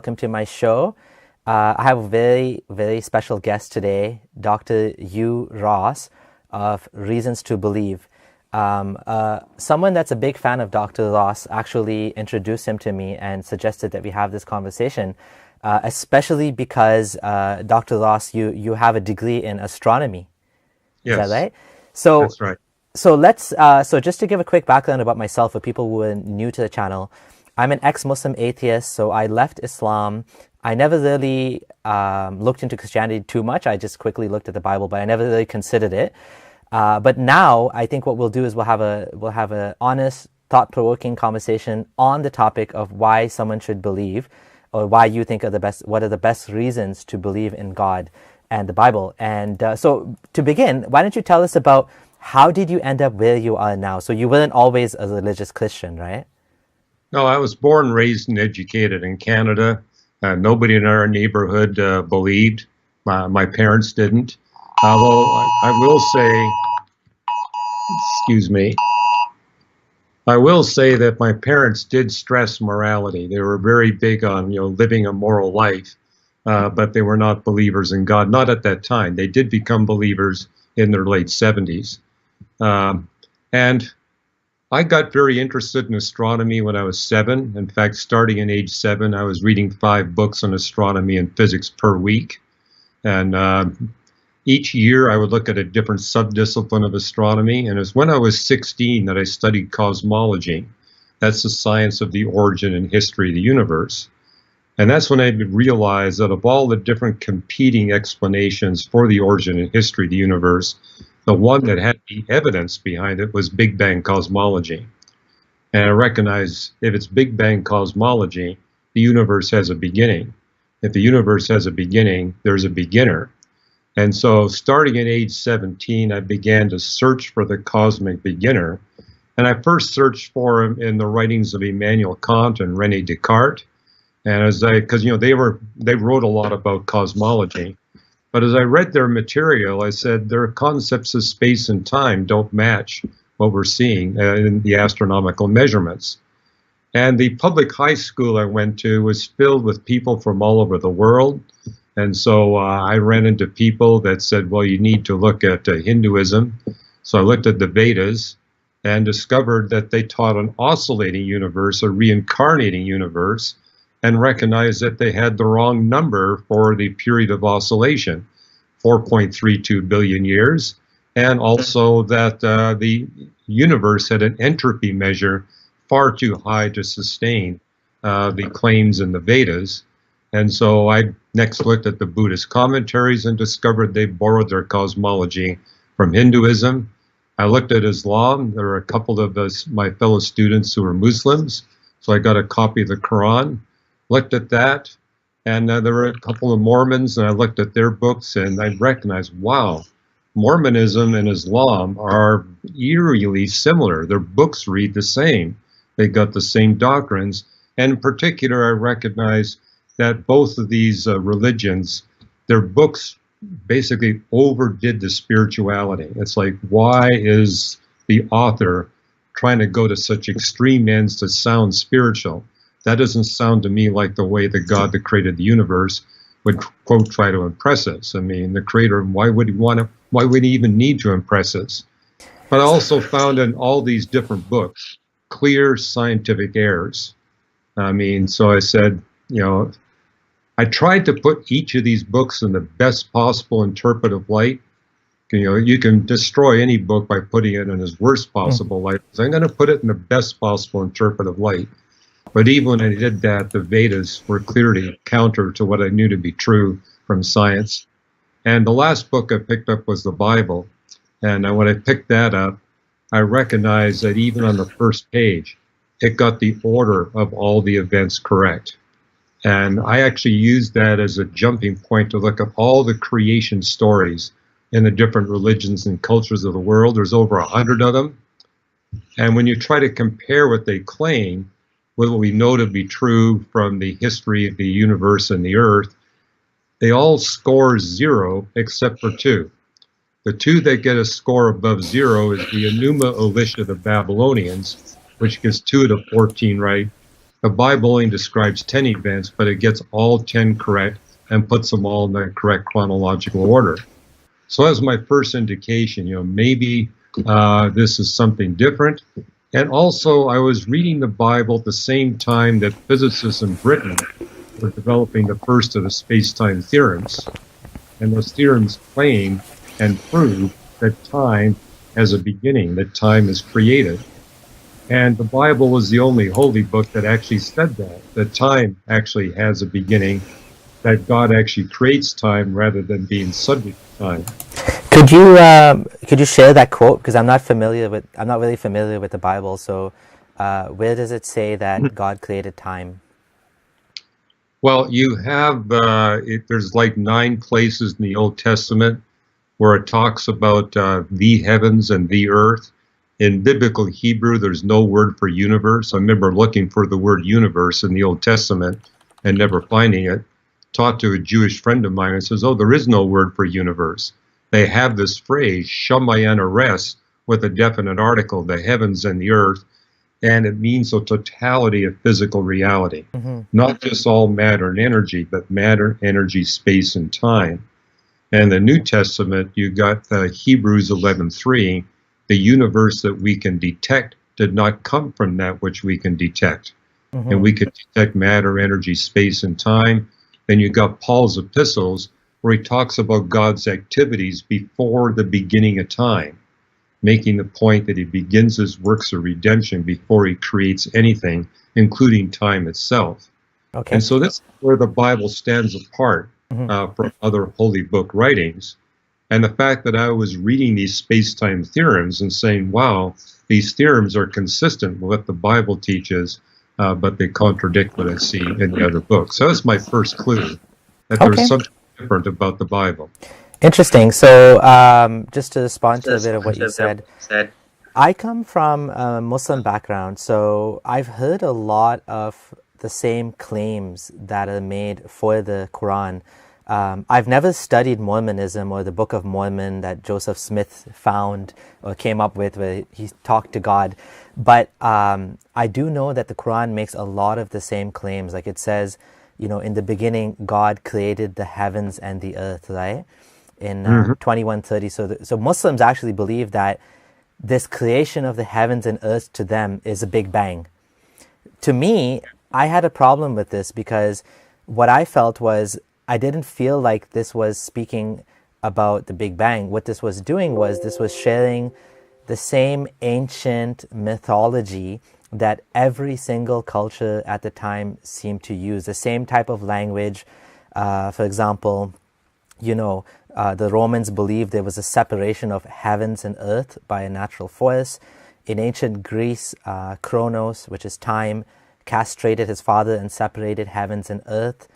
Welcome to my show. I have a very, very special guest today, Dr. Hugh Ross of Reasons to Believe. Someone that's a big fan of Dr. Ross actually introduced him to me and suggested that we have this conversation, especially because, Dr. Ross, you have a degree in astronomy. Is that Yes, right? So, that's right. so just to give a quick background about myself for people who are new to the channel, I'm an ex-Muslim atheist, so I left Islam. I never really looked into Christianity too much. I just quickly looked at the Bible, but I never really considered it. But now I think what we'll do is we'll have a honest, thought-provoking conversation on the topic of why someone should believe, or why you think are the best, what are the best reasons to believe in God and the Bible. And so to begin, why don't you tell us about how did you end up where you are now? So you weren't always a religious Christian, right? No, I was born, raised, and educated in Canada. Nobody in our neighborhood believed. My parents didn't. Although I will say, excuse me, I will say that my parents did stress morality. They were very big on, living a moral life, but they were not believers in God. Not at that time. They did become believers in their late 70s. And I got very interested in astronomy when I was 7. In fact, starting in age 7, I was reading 5 books on astronomy and physics per week. And each year I would look at a different subdiscipline of astronomy. And it was when I was 16 that I studied cosmology. That's the science of the origin and history of the universe. And that's when I realized that of all the different competing explanations for the origin and history of the universe, the one that had the evidence behind it was Big Bang cosmology. And I recognize if it's Big Bang cosmology, the universe has a beginning. If the universe has a beginning, there's a beginner. And so starting at age 17, I began to search for the cosmic beginner. And I first searched for him in the writings of Immanuel Kant and René Descartes. And because they wrote a lot about cosmology. But as I read their material, I said their concepts of space and time don't match what we're seeing in the astronomical measurements. And the public high school I went to was filled with people from all over the world. And so I ran into people that said, well, you need to look at Hinduism. So I looked at the Vedas and discovered that they taught an oscillating universe, a reincarnating universe, and recognized that they had the wrong number for the period of oscillation, 4.32 billion years, and also that the universe had an entropy measure far too high to sustain the claims in the Vedas. And so I next looked at the Buddhist commentaries and discovered they borrowed their cosmology from Hinduism. I looked at Islam. There were a couple of my fellow students who were Muslims, so I got a copy of the Quran. Looked at that, and there were a couple of Mormons, and I looked at their books, and I recognized, wow, Mormonism and Islam are eerily similar. Their books read the same. They got the same doctrines, and in particular, I recognized that both of these religions, their books basically overdid the spirituality. It's like, why is the author trying to go to such extreme ends to sound spiritual? That doesn't sound to me like the way the God that created the universe would, quote, try to impress us. I mean, the creator, why would he even need to impress us? But I also found in all these different books clear scientific errors. I mean, so I said, I tried to put each of these books in the best possible interpretive light. You can destroy any book by putting it in its worst possible light. So I'm going to put it in the best possible interpretive light. But even when I did that, the Vedas were clearly counter to what I knew to be true from science. And the last book I picked up was the Bible. And when I picked that up, I recognized that even on the first page, it got the order of all the events correct. And I actually used that as a jumping point to look at all the creation stories in the different religions and cultures of the world. There's over 100 of them. And when you try to compare what they claim with what we know to be true from the history of the universe and the earth, they all score 0 except for 2. The 2 that get a score above 0 is the Enuma Elish of the Babylonians, which gets 2 to 14 right, The Bible only describes 10 events, but it gets all 10 correct and puts them all in the correct chronological order. So that was my first indication, maybe this is something different. And also, I was reading the Bible at the same time that physicists in Britain were developing the first of the space-time theorems. And those theorems claim and prove that time has a beginning, that time is created. And the Bible was the only holy book that actually said that time actually has a beginning, that God actually creates time rather than being subject to time. Could you share that quote? Because I'm not really familiar with the Bible. So, where does it say that God created time? Well, you have there's like 9 places in the Old Testament where it talks about the heavens and the earth. In biblical Hebrew, there's no word for universe. I remember looking for the word universe in the Old Testament and never finding it. Taught to a Jewish friend of mine and says, "Oh, there is no word for universe." They have this phrase, Shamayan Ares, with a definite article, the heavens and the earth, and it means the totality of physical reality. Not just all matter and energy, but matter, energy, space, and time. And in the New Testament, you got Hebrews 11:3, the universe that we can detect did not come from that which we can detect. And we could detect matter, energy, space, and time. Then you got Paul's epistles, where he talks about God's activities before the beginning of time, making the point that he begins his works of redemption before he creates anything, including time itself. Okay. And so that's where the Bible stands apart from other holy book writings. And the fact that I was reading these space-time theorems and saying, wow, these theorems are consistent with what the Bible teaches, but they contradict what I see in the other books. So that's my first clue, that there's something different about the Bible. Interesting. So just to respond to a bit of what you said, I come from a Muslim background, so I've heard a lot of the same claims that are made for the Quran. I've never studied Mormonism or the Book of Mormon that Joseph Smith found or came up with where he talked to God. But I do know that the Quran makes a lot of the same claims. Like it says, in the beginning, God created the heavens and the earth, right? In 2130. So Muslims actually believe that this creation of the heavens and earth to them is a big bang. To me, I had a problem with this because what I felt was I didn't feel like this was speaking about the Big Bang. What this was doing was this was sharing the same ancient mythology that every single culture at the time seemed to use, the same type of language. For example, the Romans believed there was a separation of heavens and earth by a natural force. In ancient Greece, Kronos, which is time, castrated his father and separated heavens and earth.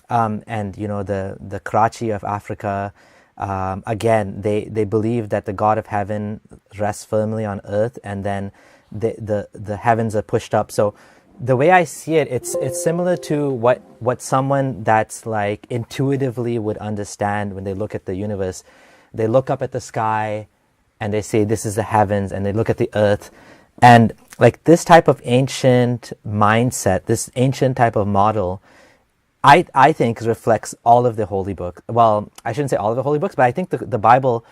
And the Karachi of Africa, again, they believe that the God of heaven rests firmly on earth, and then the heavens are pushed up. So the way I see it, it's similar to what someone that's like intuitively would understand when they look at the universe. They look up at the sky and they say this is the heavens, and they look at the earth, and like this type of ancient mindset, this ancient type of model, I think reflects all of the holy book. Well, I shouldn't say all of the holy books, but I think the Bible,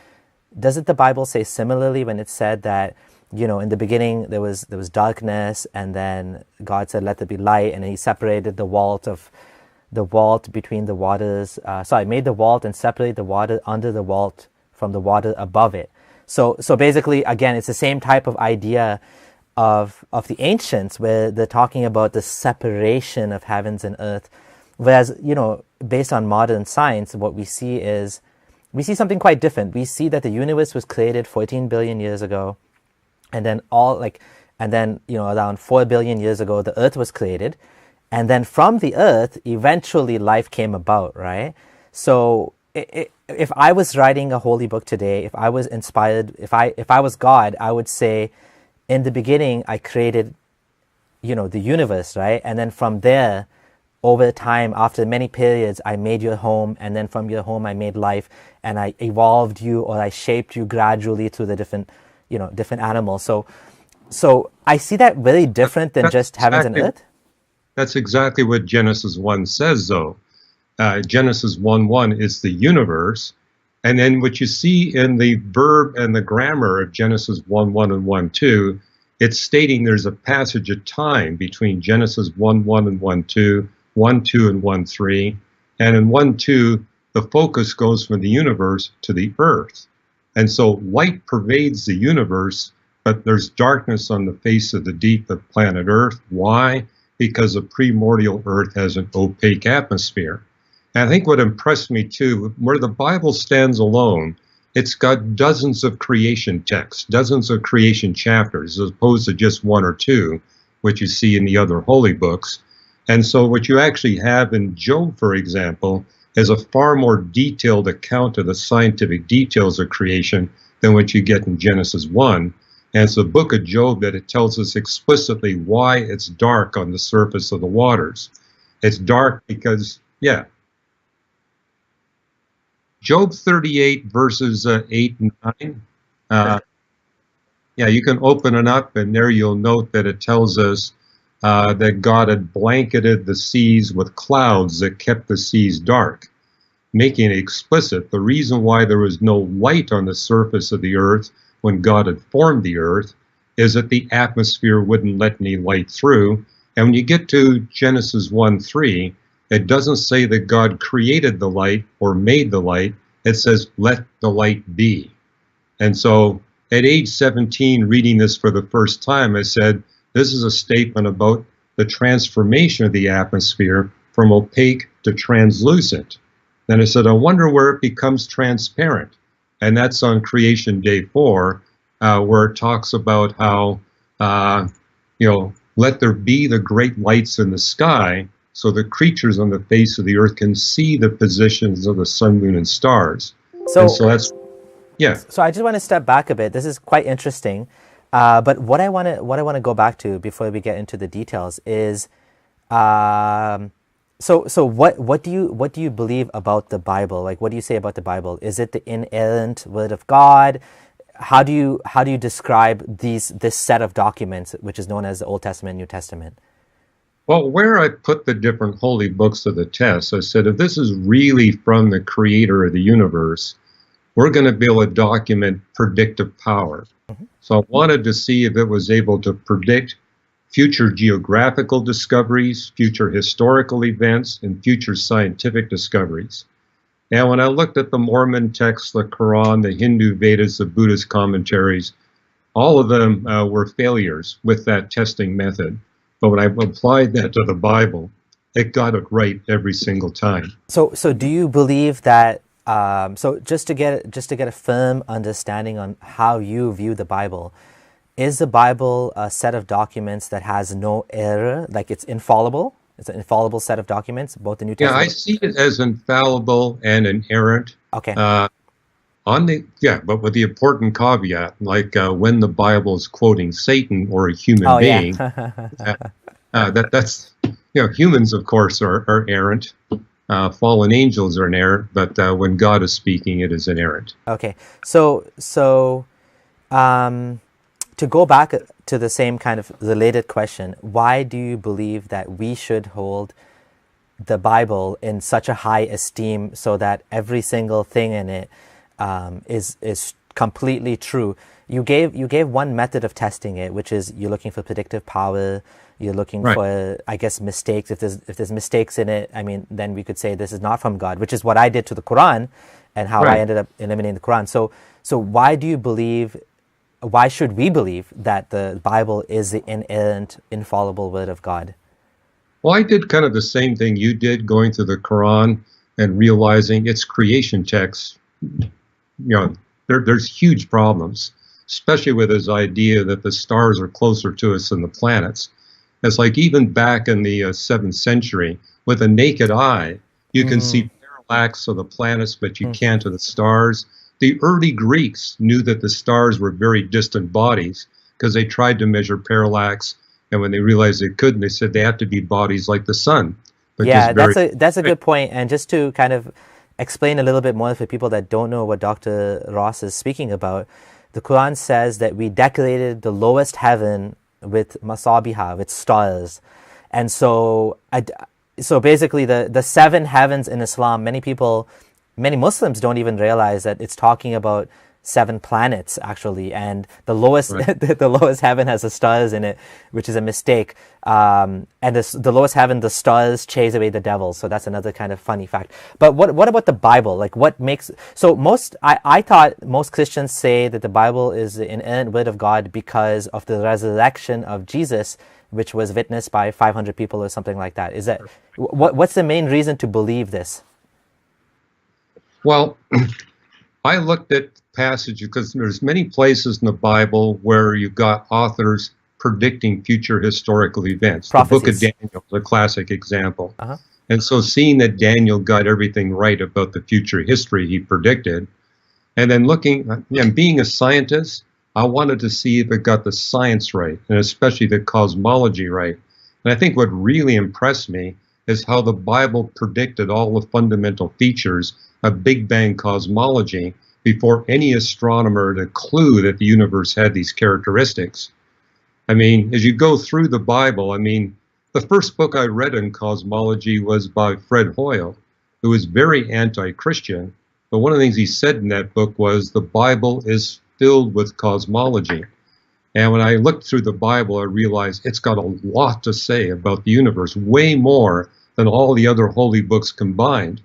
doesn't the Bible say similarly when it said that, in the beginning there was darkness, and then God said, let there be light, and he separated the vault between the waters. Made the vault and separated the water under the vault from the water above it. So basically, again, it's the same type of idea of the ancients, where they're talking about the separation of heavens and earth. Whereas, based on modern science, what we see something quite different. We see that the universe was created 14 billion years ago, and then around 4 billion years ago, the earth was created. And then from the earth, eventually life came about, right? So if I was writing a holy book today, if I was inspired, if I was God, I would say, in the beginning, I created, the universe, right? And then from there, over time, after many periods, I made your home, and then from your home, I made life, and I evolved you, or I shaped you gradually through the different animals. So I see that very different than just heavens and earth. That's exactly what Genesis 1 says, though. Genesis 1:1 is the universe. And then what you see in the verb and the grammar of Genesis 1:1 and 1:2, it's stating there's a passage of time between Genesis 1:1 and 1:2, 1:2 and 1:3. And in 1:2, the focus goes from the universe to the earth. And so light pervades the universe, but there's darkness on the face of the deep of planet Earth. Why? Because the primordial Earth has an opaque atmosphere. And I think what impressed me too, where the Bible stands alone, it's got dozens of creation texts, dozens of creation chapters, as opposed to just one or two, which you see in the other holy books. And so what you actually have in Job, for example, is a far more detailed account of the scientific details of creation than what you get in Genesis 1. And it's the book of Job that it tells us explicitly why it's dark on the surface of the waters. It's dark because, yeah. Job 38, verses 8 and 9. Yeah, you can open it up, and there you'll note that it tells us that God had blanketed the seas with clouds that kept the seas dark, making it explicit the reason why there was no light on the surface of the earth when God had formed the earth is that the atmosphere wouldn't let any light through. And when you get to Genesis 1:3, it doesn't say that God created the light or made the light. It says, let the light be. And so at age 17, reading this for the first time, I said, this is a statement about the transformation of the atmosphere from opaque to translucent. Then I said, I wonder where it becomes transparent. And that's on Creation Day 4, where it talks about how, let there be the great lights in the sky so the creatures on the face of the earth can see the positions of the sun, moon, and stars. So that's, yeah. So I just want to step back a bit. This is quite interesting. But what I want to go back to before we get into the details is, so what do you believe about the Bible? Like, what do you say about the Bible? Is it the inerrant word of God? How do you describe this set of documents, which is known as the Old Testament and New Testament? Well, where I put the different holy books to the test, I said, if this is really from the creator of the universe, we're going to be able to document predictive power. Mm-hmm. So I wanted to see if it was able to predict future geographical discoveries, future historical events, and future scientific discoveries. And when I looked at the Mormon texts, the Quran, the Hindu Vedas, the Buddhist commentaries, all of them were failures with that testing method. But when I applied that to the Bible, it got it right every single time. So do you believe that? So just to get a firm understanding on how you view the Bible, is the Bible a set of documents that has no error, like it's infallible? It's an infallible set of documents, both the New Testament. Yeah, I see it as infallible and inerrant. Okay. But with the important caveat, like when the Bible is quoting Satan or a human being, that's humans, of course, are errant. Fallen angels are inerrant, but when God is speaking, it is inerrant. Okay, so to go back to the same kind of related question, why do you believe that we should hold the Bible in such a high esteem so that every single thing in it is completely true? You gave one method of testing it, which is you're looking for predictive power. You're looking for, I guess, mistakes. If there's mistakes in it, I mean, then we could say this is not from God, which is what I did to the Quran, and how I ended up eliminating the Quran. So why do you believe? Why should we believe that the Bible is the inerrant, infallible word of God? Well, I did kind of the same thing you did, going through the Quran and realizing its creation text. There's huge problems, especially with this idea that the stars are closer to us than the planets. It's like even back in the 7th century, with a naked eye, you can see parallax of the planets, but you can't of the stars. The early Greeks knew that the stars were very distant bodies because they tried to measure parallax, and when they realized they couldn't, they said they have to be bodies like the sun. Yeah, that's a good point. And just to kind of explain a little bit more for people that don't know what Dr. Ross is speaking about, the Quran says that we decorated the lowest heaven with masabiha, with stars. And so so basically the seven heavens in Islam, many Muslims don't even realize that it's talking about seven planets actually, and the lowest Right. the lowest heaven has the stars in it, which is a mistake. And the lowest heaven, the stars chase away the devil. So that's another kind of funny fact. But what about the Bible? Like, what makes so most? I thought most Christians say that the Bible is the inerrant word of God because of the resurrection of Jesus, which was witnessed by 500 people or something like that. Is that what's the main reason to believe this? Well, I looked at passages because there's many places in the Bible where you've got authors predicting future historical events. The book of Prophecies. Daniel is a classic example. Uh-huh. And so seeing that Daniel got everything right about the future history he predicted, and then looking and being a scientist, I wanted to see if it got the science right, and especially the cosmology right. And I think what really impressed me is how the Bible predicted all the fundamental features of Big Bang cosmology before any astronomer had a clue that the universe had these characteristics. I mean, as you go through the Bible, I mean, the first book I read in cosmology was by Fred Hoyle, who was very anti-Christian. But one of the things he said in that book was the Bible is filled with cosmology. And when I looked through the Bible, I realized it's got a lot to say about the universe, way more than all the other holy books combined.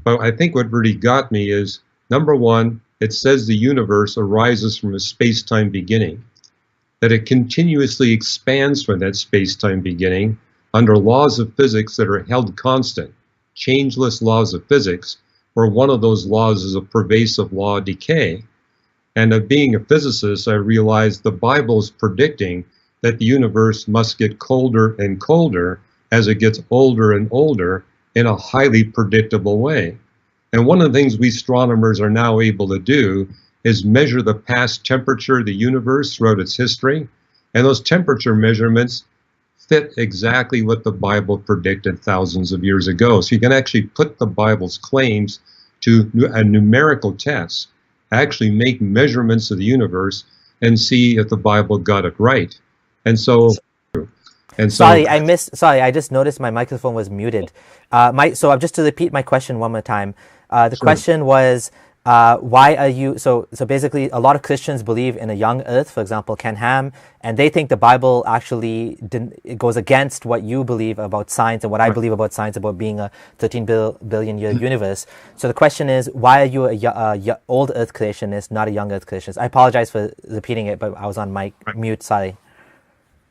But I think what really got me is, number one, it says the universe arises from a space-time beginning, that it continuously expands from that space-time beginning under laws of physics that are held constant, changeless laws of physics, where one of those laws is a pervasive law of decay. And of being a physicist, I realized the Bible is predicting that the universe must get colder and colder as it gets older and older in a highly predictable way. And one of the things we astronomers are now able to do is measure the past temperature of the universe throughout its history. And those temperature measurements fit exactly what the Bible predicted thousands of years ago. So you can actually put the Bible's claims to a numerical test, actually make measurements of the universe and see if the Bible got it right. And so Sorry, I just noticed my microphone was muted. So just to repeat my question one more time. The Sure. question was, why are you, so basically a lot of Christians believe in a young earth, for example, Ken Ham, and they think the Bible actually it goes against what you believe about science and what I believe about science about being a 13 billion year universe. So the question is, why are you a old earth creationist, not a young earth creationist? I apologize for repeating it, but I was on mute, sorry.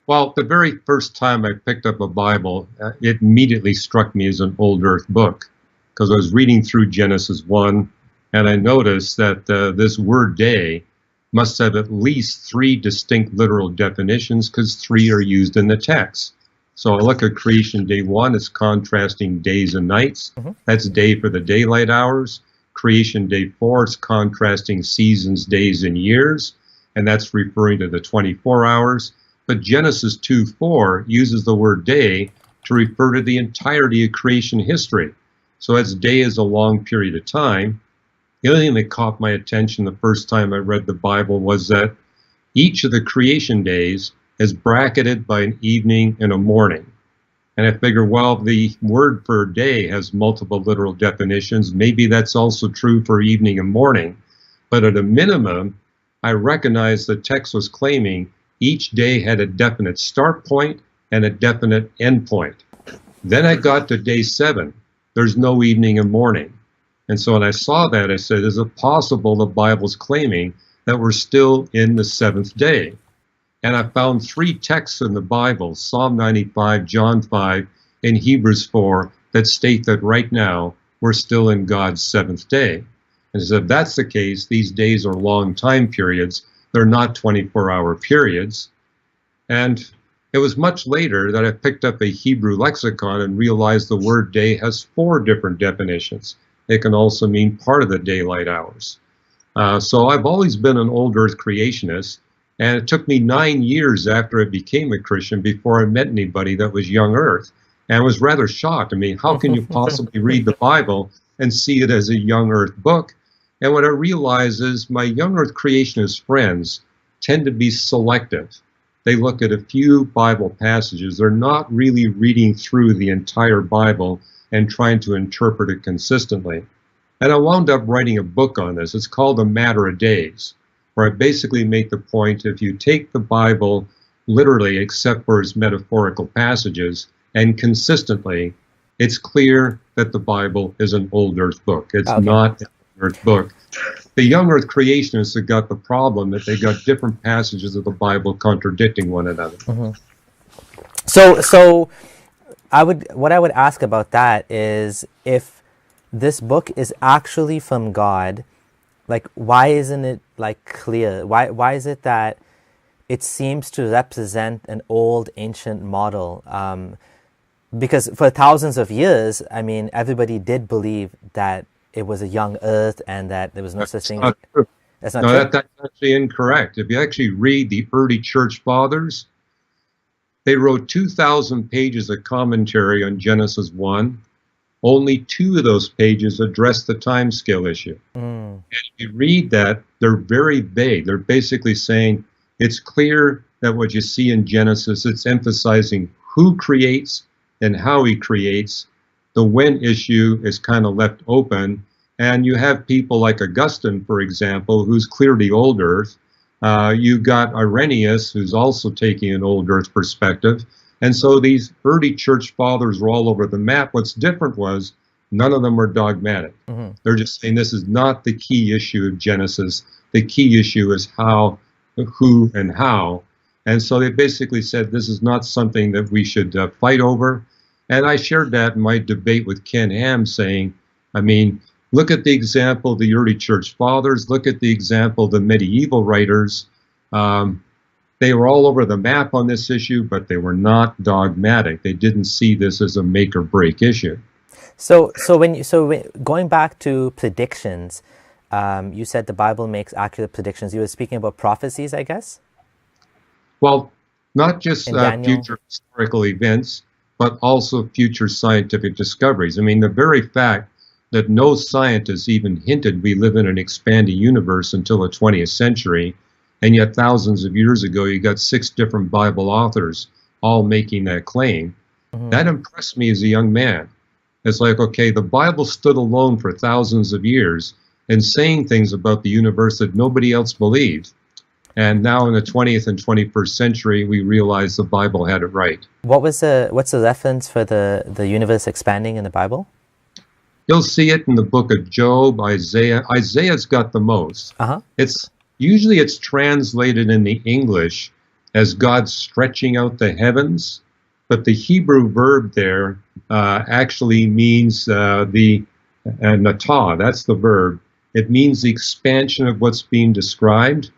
Well, the very first time I picked up a Bible, it immediately struck me as an old earth book, because I was reading through Genesis 1, and I noticed that this word day must have at least 3 distinct literal definitions, because 3 are used in the text. So I look at creation day 1, it's contrasting days and nights. That's day for the daylight hours. Creation day 4, it's contrasting seasons, days, and years, and that's referring to the 24 hours. But Genesis 2:4 uses the word day to refer to the entirety of creation history. So as day is a long period of time. The other thing that caught my attention the first time I read the Bible was that each of the creation days is bracketed by an evening and a morning. And I figure, well, the word for day has multiple literal definitions. Maybe that's also true for evening and morning. But at a minimum, I recognize the text was claiming each day had a definite start point and a definite end point. Then I got to day 7. There's no evening and morning. And so when I saw that, I said, is it possible the Bible's claiming that we're still in the 7th day? And I found 3 texts in the Bible, Psalm 95, John 5, and Hebrews 4, that state that right now we're still in God's 7th day. And so if that's the case, these days are long time periods. They're not 24-hour periods. And it was much later that I picked up a Hebrew lexicon and realized the word day has 4 different definitions. It can also mean part of the daylight hours. So I've always been an old earth creationist, and it took me 9 years after I became a Christian before I met anybody that was young earth. And I was rather shocked. I mean, how can you possibly read the Bible and see it as a young earth book? And what I realize is my young earth creationist friends tend to be selective. They look at a few Bible passages. They're not really reading through the entire Bible and trying to interpret it consistently. And I wound up writing a book on this. It's called A Matter of Days, where I basically make the point, if you take the Bible literally, except for its metaphorical passages, and consistently, it's clear that the Bible is an old earth book. It's not an old earth book. The young earth creationists have got the problem that they got different passages of the Bible contradicting one another. So what I would ask about that is, if this book is actually from God, like, why isn't it like clear? Why is it that it seems to represent an old ancient model? Because for thousands of years, I mean, everybody did believe that it was a young earth and that there was no such thing. Not true. That's not true. That's actually incorrect. If you actually read the early church fathers, they wrote 2,000 pages of commentary on Genesis 1. Only 2 of those pages address the time scale issue. And if you read that, they're very vague. They're basically saying it's clear that what you see in Genesis, it's emphasizing who creates and how he creates. The when issue is kind of left open. And you have people like Augustine, for example, who's clearly old earth. You've got Irenaeus, who's also taking an old earth perspective. And so these early church fathers were all over the map. What's different was none of them were dogmatic. They're just saying this is not the key issue of Genesis. The key issue is how, who, and how. And so they basically said this is not something that we should fight over. And I shared that in my debate with Ken Ham, saying, I mean, look at the example of the early church fathers. Look at the example of the medieval writers. They were all over the map on this issue, but they were not dogmatic. They didn't see this as a make or break issue. So going back to predictions, you said the Bible makes accurate predictions. You were speaking about prophecies, I guess? Well, not just future historical events, but also future scientific discoveries. I mean, the very fact that no scientists even hinted we live in an expanding universe until the 20th century, and yet thousands of years ago you got 6 different Bible authors all making that claim, that impressed me as a young man. It's like, okay, the Bible stood alone for thousands of years and saying things about the universe that nobody else believed. And now in the 20th and 21st century, we realize the Bible had it right. What's the reference for the universe expanding in the Bible? You'll see it in the book of Job, Isaiah. Isaiah's got the most. Usually it's translated in the English as God stretching out the heavens, but the Hebrew verb there actually means the natah, that's the verb. It means the expansion of what's being described.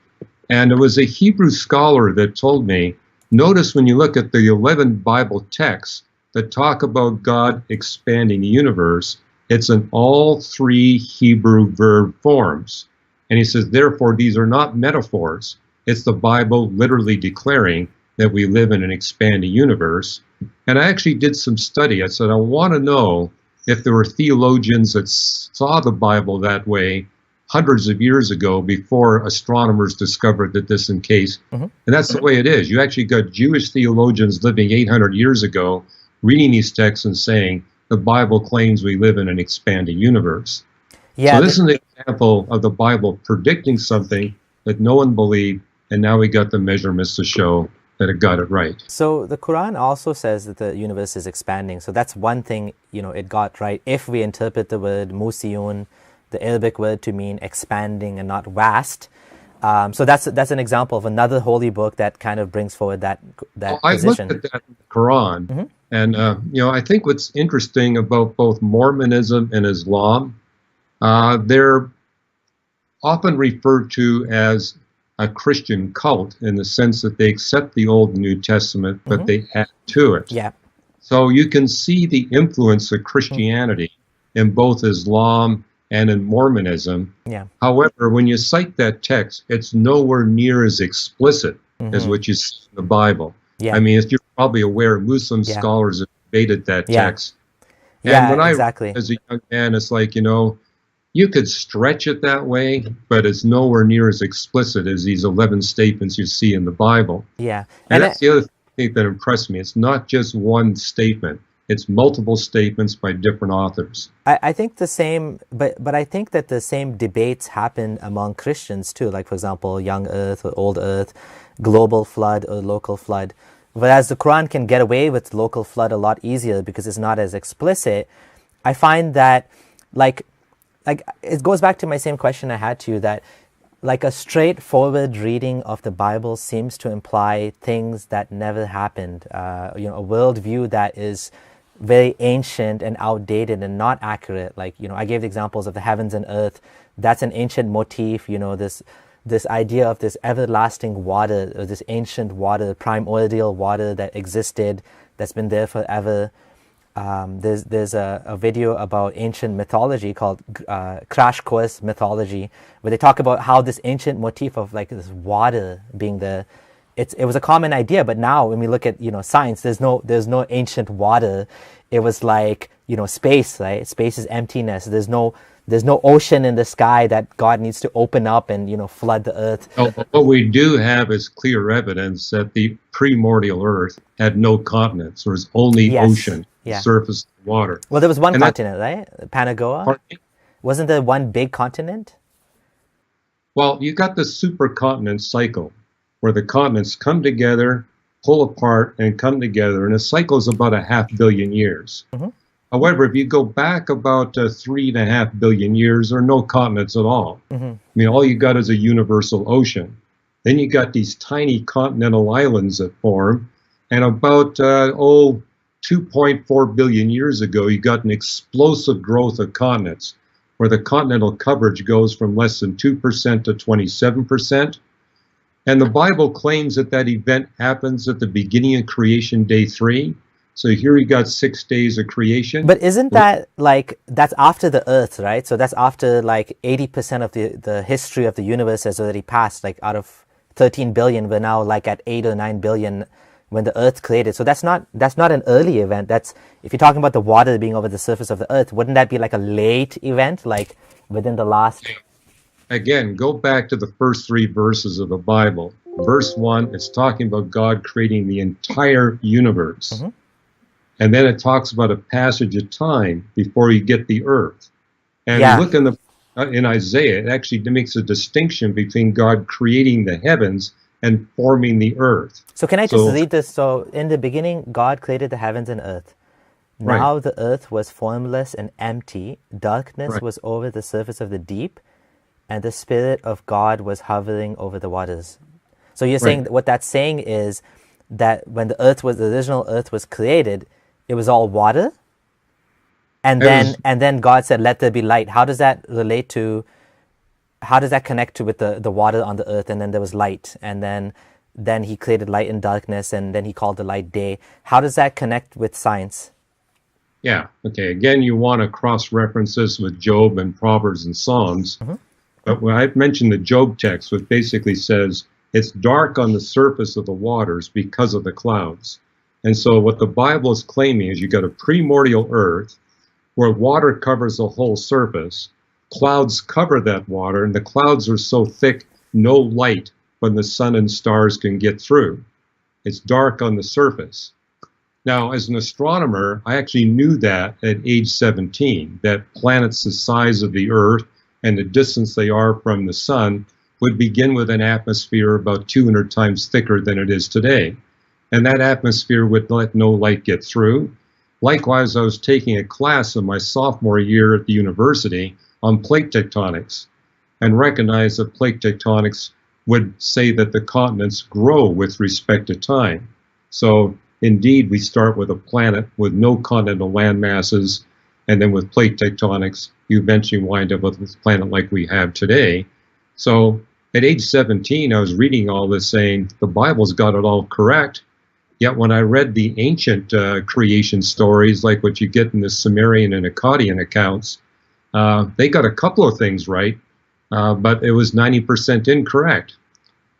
And it was a Hebrew scholar that told me, notice when you look at the 11 Bible texts that talk about God expanding the universe, it's in all 3 Hebrew verb forms. And he says, therefore, these are not metaphors. It's the Bible literally declaring that we live in an expanding universe. And I actually did some study. I said, I want to know if there were theologians that saw the Bible that way hundreds of years ago before astronomers discovered that this is the case. And that's the way it is. You actually got Jewish theologians living 800 years ago reading these texts and saying the Bible claims we live in an expanding universe. So this is an example of the Bible predicting something that no one believed, and now we got the measurements to show that it got it right. So the Quran also says that the universe is expanding. So that's one thing, you know, it got right. If we interpret the word musiyun, the Arabic word, to mean expanding and not vast. So that's an example of another holy book that kind of brings forward that position. I looked at that in the Quran, and you know, I think what's interesting about both Mormonism and Islam, they're often referred to as a Christian cult in the sense that they accept the Old and New Testament, but they add to it. So you can see the influence of Christianity in both Islam and in Mormonism. However, when you cite that text, it's nowhere near as explicit as what you see in the Bible. I mean, you're probably aware, Muslim scholars have debated that text. And when I, as a young man, it's like, you know, You could stretch it that way, but it's nowhere near as explicit as these 11 statements you see in the Bible. Yeah. And that's the other thing that impressed me. It's not just one statement. It's multiple statements by different authors. I think the same, but I think that the same debates happen among Christians too. Like, for example, young earth or old earth, global flood or local flood. Whereas the Quran can get away with local flood a lot easier because it's not as explicit. I find that, like it goes back to my same question I had to you, that like a straightforward reading of the Bible seems to imply things that never happened. A worldview that is very ancient and outdated and not accurate. Like, I gave the examples of the heavens and earth. That's an ancient motif. This idea of this everlasting water, or this ancient water, primordial water that existed, that's been there forever. There's a video about ancient mythology called Crash Course Mythology, where they talk about how this ancient motif of like this water being the, it was a common idea, but now when we look at science, there's no ancient water. It was like space, right? Space is emptiness. There's no ocean in the sky that God needs to open up and flood the earth. Oh, what we do have is clear evidence that the primordial earth had no continents. There was only ocean. Yeah. Surface water. Well, there was one continent, right? Panagoa? Wasn't there one big continent? Well, you got the supercontinent cycle, where the continents come together, pull apart, and come together, and a cycle is about 500 million years. Mm-hmm. However, if you go back about 3.5 billion years, there are no continents at all. Mm-hmm. I mean, all you got is a universal ocean. Then you got these tiny continental islands that form, and about 2.4 billion years ago, you got an explosive growth of continents, where the continental coverage goes from less than 2% to 27%. And the Bible claims that event happens at the beginning of creation, day 3. So here you got 6 days of creation. But isn't that that's after the earth, right? So that's after 80% of the history of the universe has already passed. Like out of 13 billion, we're now at 8 or 9 billion when the earth created. So that's not an early event. That's, if you're talking about the water being over the surface of the earth, wouldn't that be like a late event, like within the last? Again, go back to the first 3 verses of the Bible. Verse 1, it's talking about God creating the entire universe. Mm-hmm. And then it talks about a passage of time before you get the earth. And look in Isaiah, it actually makes a distinction between God creating the heavens and forming the earth. So can I just read this? So in the beginning, God created the heavens and earth. Now the earth was formless and empty. Darkness was over the surface of the deep, and the Spirit of God was hovering over the waters. So you're saying what that's saying is that when the original earth was created, it was all water, and then God said, "Let there be light." How does that relate to? How does that connect with the water on the earth? And then there was light, and then He created light and darkness, and then He called the light day. How does that connect with science? Yeah. Okay. Again, you want to cross-reference this with Job and Proverbs and Psalms. Mm-hmm. But when I mentioned the Job text, which basically says it's dark on the surface of the waters because of the clouds. And so what the Bible is claiming is you got a primordial earth where water covers the whole surface. Clouds cover that water, and the clouds are so thick, no light when the sun and stars can get through. It's dark on the surface. Now, as an astronomer, I actually knew that at age 17, that planets the size of the Earth and the distance they are from the sun would begin with an atmosphere about 200 times thicker than it is today. And that atmosphere would let no light get through. Likewise, I was taking a class in my sophomore year at the university on plate tectonics, and recognized that plate tectonics would say that the continents grow with respect to time. So indeed, we start with a planet with no continental land masses, and then with plate tectonics, you eventually wind up with a planet like we have today. So at age 17, I was reading all this saying, the Bible's got it all correct. Yet when I read the ancient creation stories, like what you get in the Sumerian and Akkadian accounts, they got a couple of things right, but it was 90% incorrect.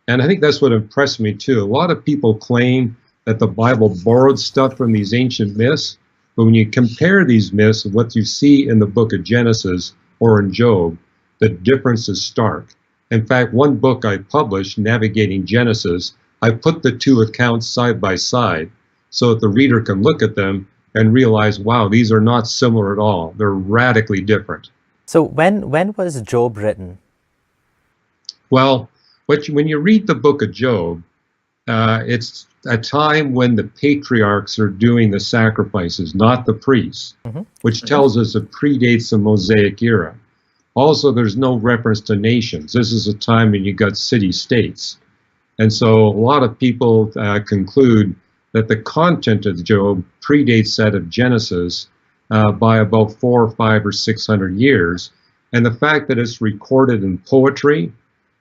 And I think that's what impressed me too. A lot of people claim that the Bible borrowed stuff from these ancient myths, but when you compare these myths with what you see in the book of Genesis, or in Job, the difference is stark. In fact, one book I published, Navigating Genesis, I put the two accounts side by side so that the reader can look at them and realize, wow, these are not similar at all. They're radically different. So when was Job written? Well, when you read the book of Job, it's a time when the patriarchs are doing the sacrifices, not the priests, which tells us it predates the Mosaic era. Also, there's no reference to nations. This is a time when you got city-states. And so a lot of people conclude that the content of Job predates that of Genesis by about 400 or 500 or 600 years. And the fact that it's recorded in poetry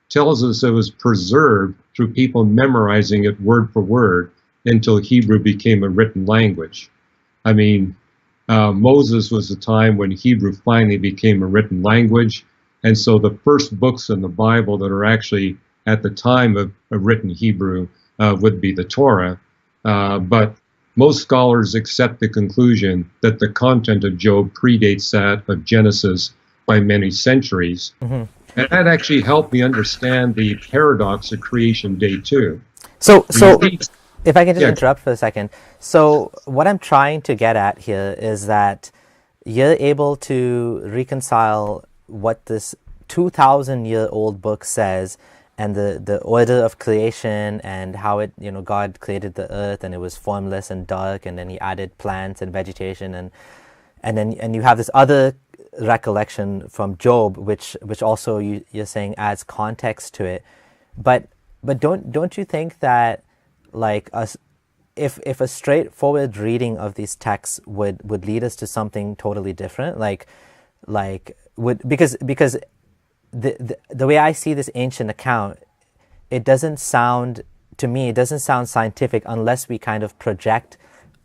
tells us it was preserved through people memorizing it word for word until Hebrew became a written language. I mean, Moses was a time when Hebrew finally became a written language. And so the first books in the Bible that are actually at the time of a written Hebrew would be the Torah. But most scholars accept the conclusion that the content of Job predates that of Genesis by many centuries. And that actually helped me understand the paradox of creation day too. So if I can just interrupt for a second. So what I'm trying to get at here is that you're able to reconcile what this 2,000-year-old book says and the order of creation and how it, God created the earth and it was formless and dark, and then he added plants and vegetation, and you have this other recollection from Job, which also you're saying adds context to it. But don't you think that if a straightforward reading of these texts would lead us to something totally different, because the way I see this ancient account, it doesn't sound scientific unless we kind of project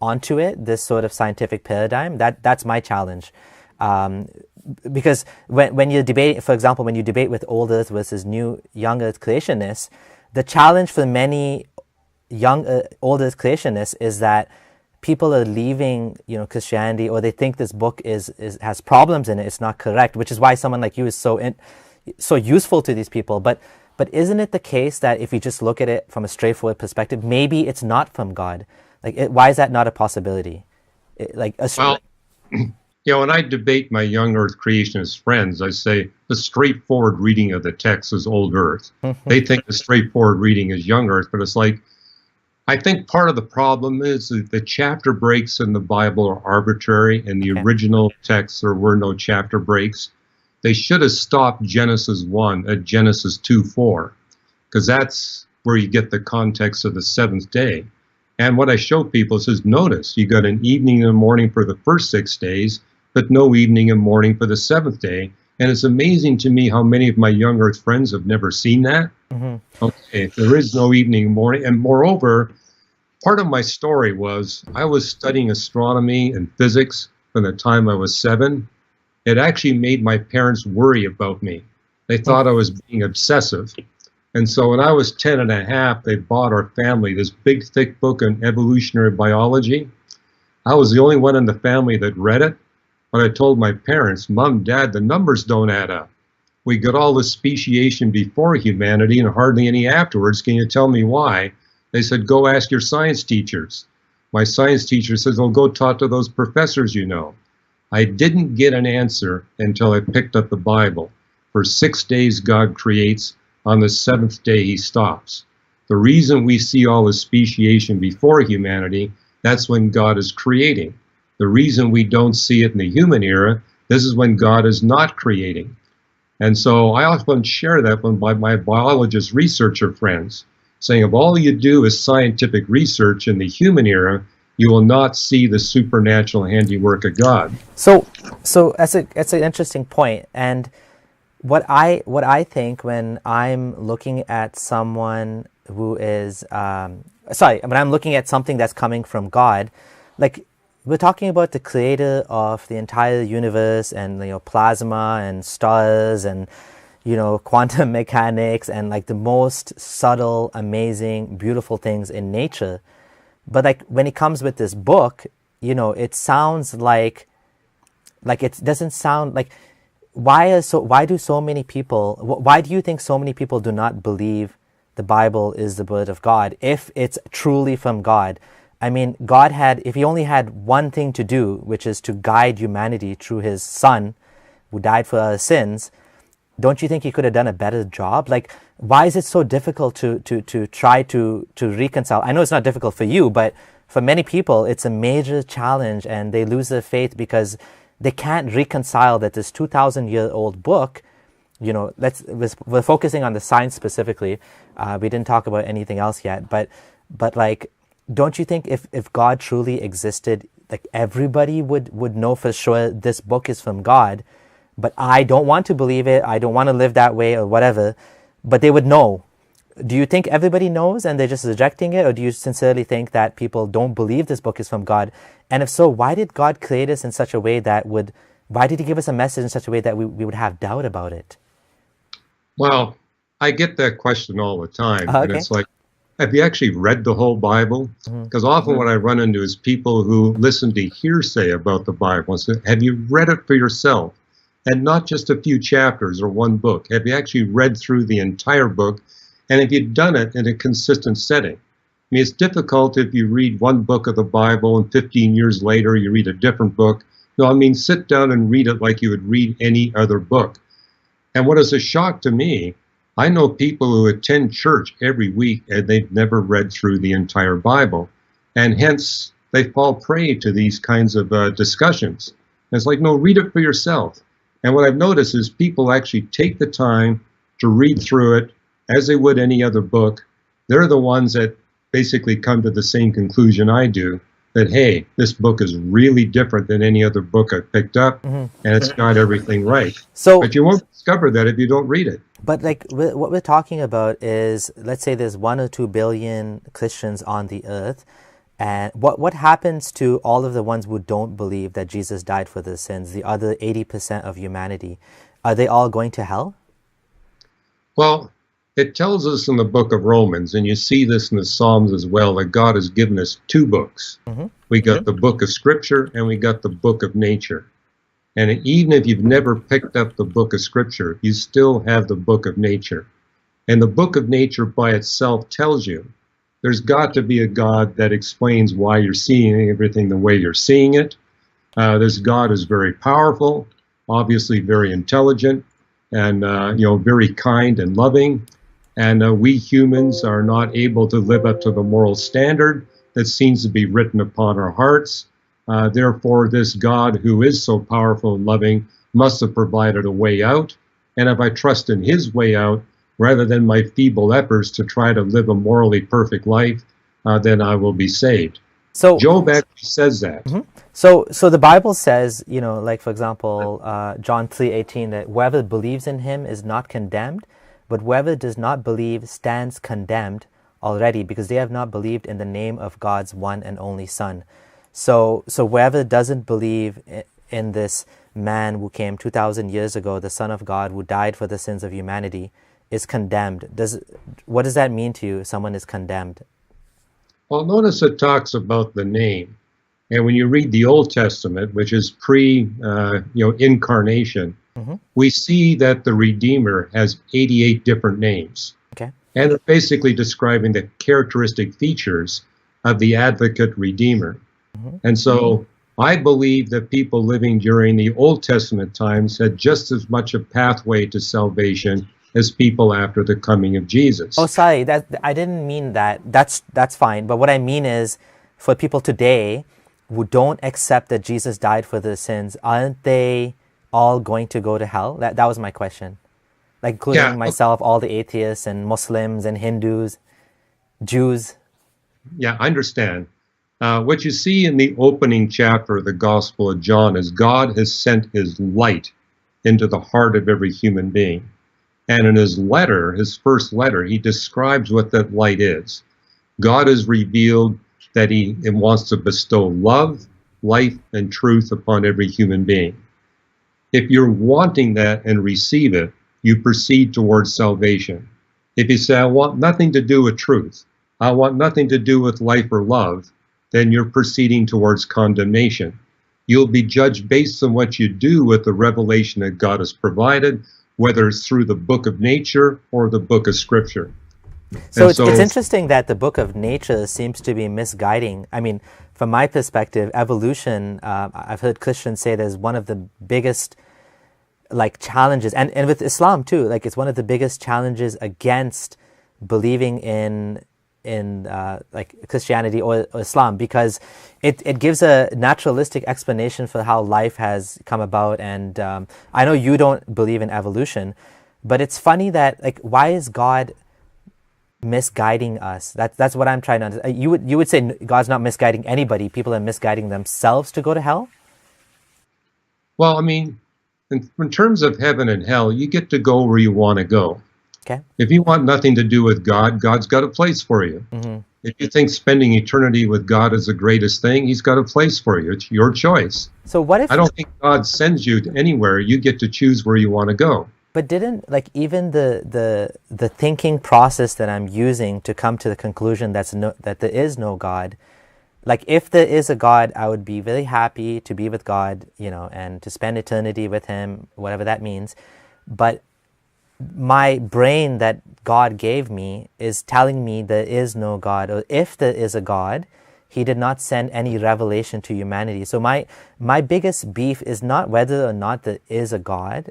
onto it this sort of scientific paradigm. That's my challenge. Because when you're debating, for example, when you debate with old Earth versus young Earth creationists, the challenge for many old Earth creationists is that people are leaving, Christianity, or they think this book has problems in it. It's not correct, which is why someone like you is so useful to these people. But isn't it the case that if you just look at it from a straightforward perspective, maybe it's not from God? Why is that not a possibility? When I debate my young Earth creationist friends, I say the straightforward reading of the text is old Earth. They think the straightforward reading is young Earth, but it's I think part of the problem is that the chapter breaks in the Bible are arbitrary. In the original text, there were no chapter breaks. They should have stopped Genesis 1 at Genesis 2:4, because that's where you get the context of the seventh day. And what I show people is, notice, you got an evening and a morning for the first 6 days, but no evening and morning for the seventh day. And it's amazing to me how many of my young Earth friends have never seen that. Okay, there is no evening and morning. And moreover, part of my story was I was studying astronomy and physics from the time I was 7. It actually made my parents worry about me. They thought I was being obsessive. And so when I was 10 and a half, they bought our family this big, thick book on evolutionary biology. I was the only one in the family that read it. But I told my parents, Mom, Dad, the numbers don't add up. We got all the speciation before humanity and hardly any afterwards. Can you tell me why? They said, go ask your science teachers. My science teacher says, well, go talk to those professors you know. I didn't get an answer until I picked up the Bible. For 6 days God creates, on the 7th day he stops. The reason we see all the speciation before humanity, that's when God is creating. The reason we don't see it in the human era, this is when God is not creating. And so I often share that with my biologist researcher friends, saying if all you do is scientific research in the human era, you will not see the supernatural handiwork of God. So that's an interesting point. And what I think when I'm looking at someone who is when I'm looking at something that's coming from God, we're talking about the creator of the entire universe and plasma and stars and quantum mechanics and the most subtle, amazing, beautiful things in nature. But when it comes with this book, it sounds like it doesn't sound like why do so many people, why do you think so many people do not believe the Bible is the word of God if it's truly from God? I mean, God had, if he only had one thing to do, which is to guide humanity through his son who died for our sins, don't you think he could have done a better job? Like, why is it so difficult to try to reconcile? I know it's not difficult for you, but for many people, it's a major challenge, and they lose their faith because they can't reconcile that this 2,000-year-old book, you know, we're focusing on the science specifically. We didn't talk about anything else yet, but like, don't you think if God truly existed, like everybody would know for sure this book is from God, but I don't want to believe it, I don't want to live that way or whatever, but they would know. Do you think everybody knows and they're just rejecting it, or do you sincerely think that people don't believe this book is from God? And if so, why did God create us in such a way that would, why did he give us a message in such a way that we would have doubt about it? Well, I get that question all the time, and Okay. it's like, have you actually read the whole Bible? Because often what I run into is people who listen to hearsay about the Bible and say, have you read it for yourself? And not just a few chapters or one book. Have you actually read through the entire book? And have you done it in a consistent setting? I mean, it's difficult if you read one book of the Bible and 15 years later you read a different book. No, I mean, sit down and read it like you would read any other book. And what is a shock to me, I know people who attend church every week and they've never read through the entire Bible. And hence, they fall prey to these kinds of discussions. And it's like, no, read it for yourself. And what I've noticed is people actually take the time to read through it as they would any other book. They're the ones that basically come to the same conclusion I do, that, hey, this book is really different than any other book I've picked up, and it's got everything right. So, but you won't discover that if you don't read it. But like what we're talking about is, let's say there's 1 or 2 billion Christians on the earth, and what happens to all of the ones who don't believe that Jesus died for their sins, the other 80% of humanity? Are they all going to hell? Well, it tells us in the book of Romans, and you see this in the Psalms as well, that God has given us 2 books. We got the book of Scripture and we got the book of nature. And even if you've never picked up the book of Scripture, you still have the book of nature. And the book of nature by itself tells you there's got to be a God that explains why you're seeing everything the way you're seeing it. This God is very powerful, obviously very intelligent, and very kind and loving. And we humans are not able to live up to the moral standard that seems to be written upon our hearts. Therefore, this God who is so powerful and loving must have provided a way out. And if I trust in his way out, rather than my feeble efforts to try to live a morally perfect life, then I will be saved. So Job actually says that. So the Bible says, like for example, John 3:18, that whoever believes in him is not condemned, but whoever does not believe stands condemned already, because they have not believed in the name of God's one and only Son. So whoever doesn't believe in this man who came 2,000 years ago, the Son of God who died for the sins of humanity, is condemned. What does that mean to you, someone is condemned? Well, notice it talks about the name. And when you read the Old Testament, which is pre-incarnation, we see that the Redeemer has 88 different names. Okay. And it's basically describing the characteristic features of the advocate Redeemer. And so I believe that people living during the Old Testament times had just as much a pathway to salvation as people after the coming of Jesus. Oh, sorry, I didn't mean that. That's fine. But what I mean is, for people today who don't accept that Jesus died for their sins, aren't they all going to go to hell? That was my question. Like, including myself, all the atheists and Muslims and Hindus, Jews. Yeah, I understand. What you see in the opening chapter of the Gospel of John is God has sent his light into the heart of every human being. And in his letter, his first letter, he describes what that light is. God has revealed that he wants to bestow love, life, and truth upon every human being. If you're wanting that and receive it, you proceed towards salvation. If you say, I want nothing to do with truth, I want nothing to do with life or love, then you're proceeding towards condemnation. You'll be judged based on what you do with the revelation that God has provided, whether it's through the book of nature or the book of scripture. So it's interesting that the book of nature seems to be misguiding. I mean, from my perspective, evolution, I've heard Christians say that is one of the biggest challenges, and with Islam too, it's one of the biggest challenges against believing in Christianity or Islam, because it gives a naturalistic explanation for how life has come about. And I know you don't believe in evolution, but it's funny that why is God misguiding us? That's what I'm trying to understand. You would say God's not misguiding anybody. People are misguiding themselves to go to hell? Well, I mean, in terms of heaven and hell, you get to go where you want to go. Okay. If you want nothing to do with God, God's got a place for you. Mm-hmm. If you think spending eternity with God is the greatest thing, He's got a place for you. It's your choice. So what if... I don't think God sends you to anywhere. You get to choose where you want to go. But didn't, even the thinking process that I'm using to come to the conclusion that there is no God, if there is a God, I would be very happy to be with God, and to spend eternity with Him, whatever that means. But my brain that God gave me is telling me there is no God, or if there is a God, He did not send any revelation to humanity. So my biggest beef is not whether or not there is a God.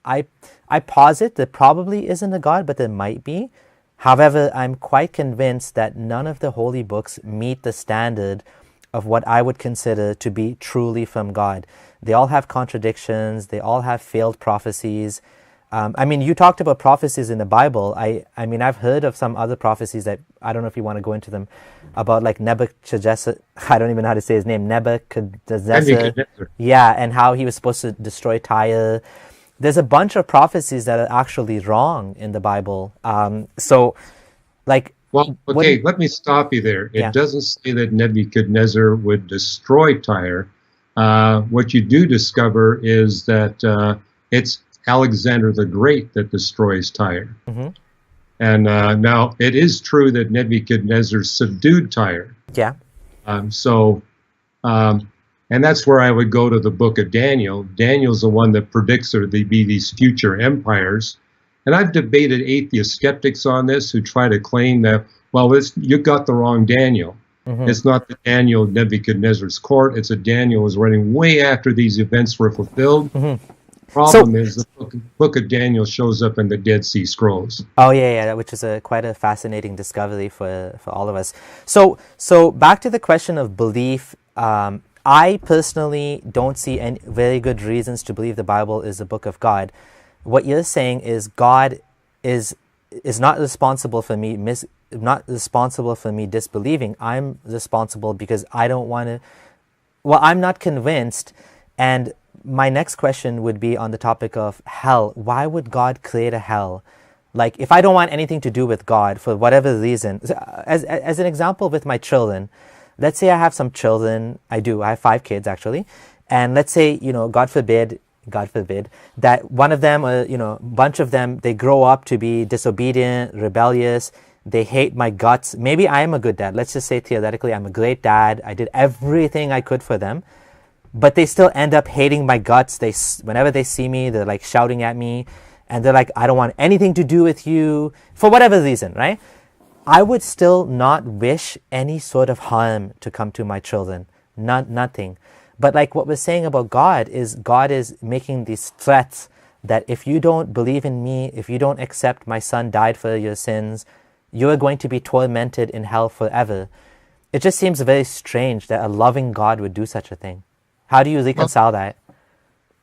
I posit there probably isn't a God, but there might be. However, I'm quite convinced that none of the holy books meet the standard of what I would consider to be truly from God. They all have contradictions. They all have failed prophecies. I mean, you talked about prophecies in the Bible. I mean, I've heard of some other prophecies that, I don't know if you want to go into them, about Nebuchadnezzar, I don't even know how to say his name, Nebuchadnezzar. Yeah, and how he was supposed to destroy Tyre. There's a bunch of prophecies that are actually wrong in the Bible. Well, okay, let me stop you there. It doesn't say that Nebuchadnezzar would destroy Tyre. What you do discover is that it's Alexander the Great that destroys Tyre. Mm-hmm. And now it is true that Nebuchadnezzar subdued Tyre. Yeah. And that's where I would go to the book of Daniel. Daniel's the one that predicts there to be these future empires. And I've debated atheist skeptics on this who try to claim that, well, you got the wrong Daniel. Mm-hmm. It's not the Daniel Nebuchadnezzar's court. It's a Daniel was running way after these events were fulfilled. Mm-hmm. Problem is the book of Daniel shows up in the Dead Sea Scrolls. Oh yeah, which is quite a fascinating discovery for all of us. So back to the question of belief. I personally don't see any very good reasons to believe the Bible is the book of God. What you're saying is God is not responsible for me disbelieving. I'm responsible because I don't want to. Well, I'm not convinced. And my next question would be on the topic of hell. Why would God create a hell? If I don't want anything to do with God for whatever reason, as an example with my children. Let's say I have some children. I have 5 kids actually. And let's say, God forbid, that one of them, a bunch of them, they grow up to be disobedient, rebellious. They hate my guts. Maybe I am a good dad. Let's just say theoretically, I'm a great dad. I did everything I could for them. But they still end up hating my guts. Whenever they see me, they're shouting at me. And they're I don't want anything to do with you. For whatever reason, right? I would still not wish any sort of harm to come to my children. Nothing. But what we're saying about God is making these threats that if you don't believe in me, if you don't accept my son died for your sins, you are going to be tormented in hell forever. It just seems very strange that a loving God would do such a thing. How do you reconcile that?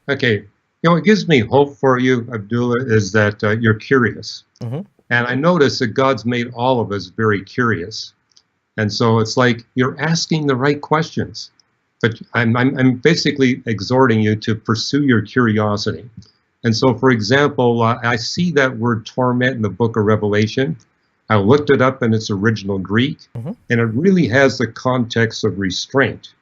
Okay. What gives me hope for you, Abdullah, is that you're curious. Mm-hmm. And I notice that God's made all of us very curious. And so it's you're asking the right questions. But I'm basically exhorting you to pursue your curiosity. And so, for example, I see that word torment in the book of Revelation. I looked it up in its original Greek, mm-hmm. and it really has the context of restraint.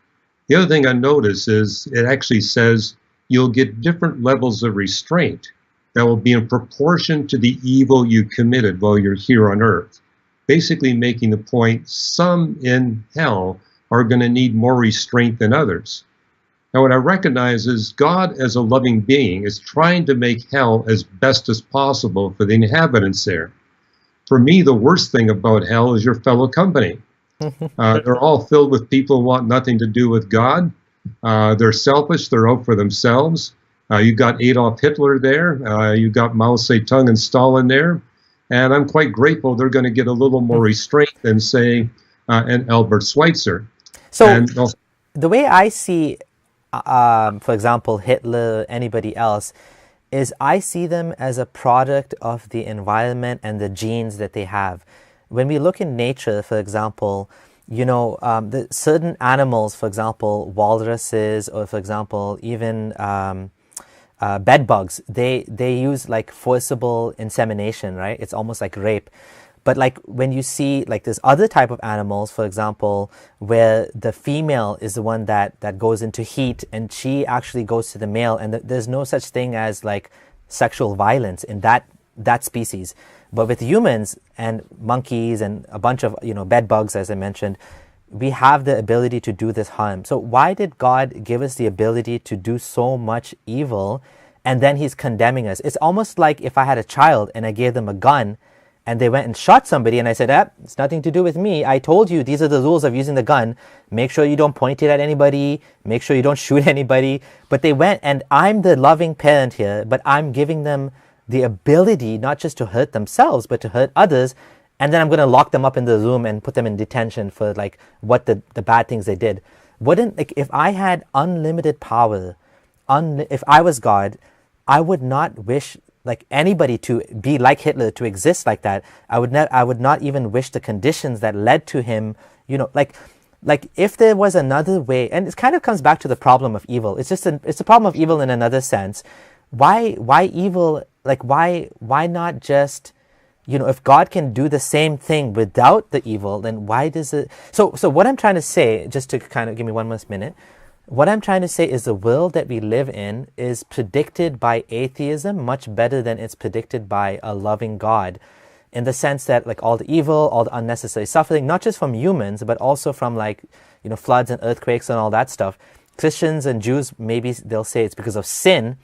The other thing I notice is it actually says you'll get different levels of restraint that will be in proportion to the evil you committed while you're here on earth. Basically making the point, some in hell are going to need more restraint than others. And what I recognize is God, as a loving being, is trying to make hell as best as possible for the inhabitants there. For me, the worst thing about hell is your fellow company. They're all filled with people who want nothing to do with God. They're selfish. They're out for themselves. You got Adolf Hitler there. You got Mao Zedong and Stalin there. And I'm quite grateful they're going to get a little more restraint than, say, an Albert Schweitzer. So And, the way I see, for example, Hitler, anybody else, is I see them as a product of the environment and the genes that they have. When we look in nature, for example, you know, the certain animals, for example, walruses, or for example, even bed bugs, they use like forcible insemination, right? It's almost like rape. But like when you see like this other type of animals, for example, where the female is the one that goes into heat and she actually goes to the male, and there's no such thing as like sexual violence in that species. But with humans and monkeys and a bunch of, you know, bed bugs, as I mentioned, we have the ability to do this harm. So why did God give us the ability to do so much evil, and then he's condemning us? It's almost like if I had a child and I gave them a gun and they went and shot somebody, and I said, it's nothing to do with me. I told you these are the rules of using the gun. Make sure you don't point it at anybody. Make sure you don't shoot anybody. But they went, and I'm the loving parent here, but I'm giving them the ability not just to hurt themselves, but to hurt others. And then I'm going to lock them up in the room and put them in detention for like what the bad things they did. Wouldn't, like, if I had unlimited power, if I was God, I would not wish like anybody to be like Hitler, to exist like that. I would not even wish the conditions that led to him, you know, like if there was another way. And it kind of comes back to the problem of evil. It's just it's a problem of evil in another sense. Why evil? Like why not just, you know, if God can do the same thing without the evil, then why does it? So what I'm trying to say, just to kind of give me one more minute, what I'm trying to say is the world that we live in is predicted by atheism much better than it's predicted by a loving God, in the sense that like all the evil, all the unnecessary suffering, not just from humans, but also from like, you know, floods and earthquakes and all that stuff. Christians and Jews, maybe they'll say it's because of sin.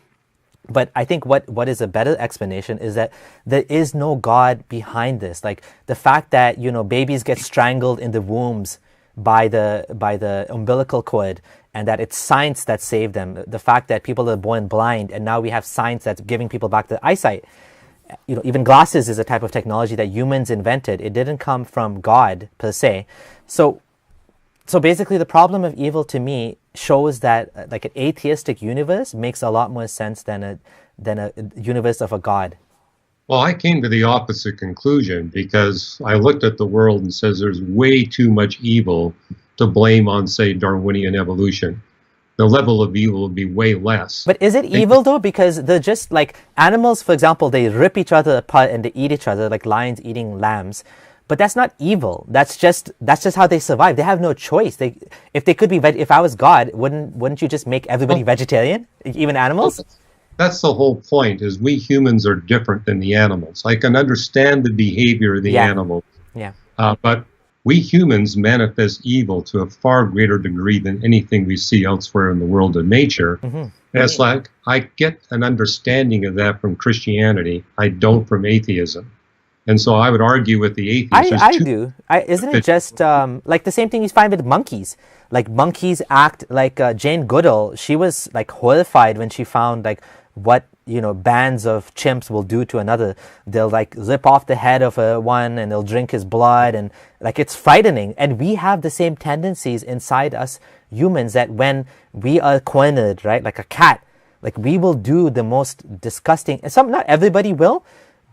But I think what is a better explanation is that there is no God behind this. Like the fact that, you know, babies get strangled in the wombs by the umbilical cord, and that it's science that saved them. The fact that people are born blind, and now we have science that's giving people back their eyesight. You know, even glasses is a type of technology that humans invented. It didn't come from God per se. So basically the problem of evil to me shows that like an atheistic universe makes a lot more sense than a universe of a God. Well, I came to the opposite conclusion because I looked at the world and says there's way too much evil to blame on, say, Darwinian evolution. The level of evil would be way less. But is it evil though? Because they're just like animals, for example, they rip each other apart and they eat each other, like lions eating lambs. But that's not evil. That's just how they survive. They have no choice. If they could be if I was God, wouldn't you just make everybody vegetarian, even animals? That's the whole point, is we humans are different than the animals. I can understand the behavior of the animals. Yeah. But we humans manifest evil to a far greater degree than anything we see elsewhere in the world of nature. Mm-hmm. And it's like, I get an understanding of that from Christianity. I don't from atheism. And so I would argue with the atheists. I do. Isn't it just like the same thing you find with monkeys? Like monkeys act like Jane Goodall. She was like horrified when she found like what, you know, bands of chimps will do to another. They'll like rip off the head of one and they'll drink his blood, and like it's frightening. And we have the same tendencies inside us humans, that when we are cornered, right, like a cat, like we will do the most disgusting. Not everybody will,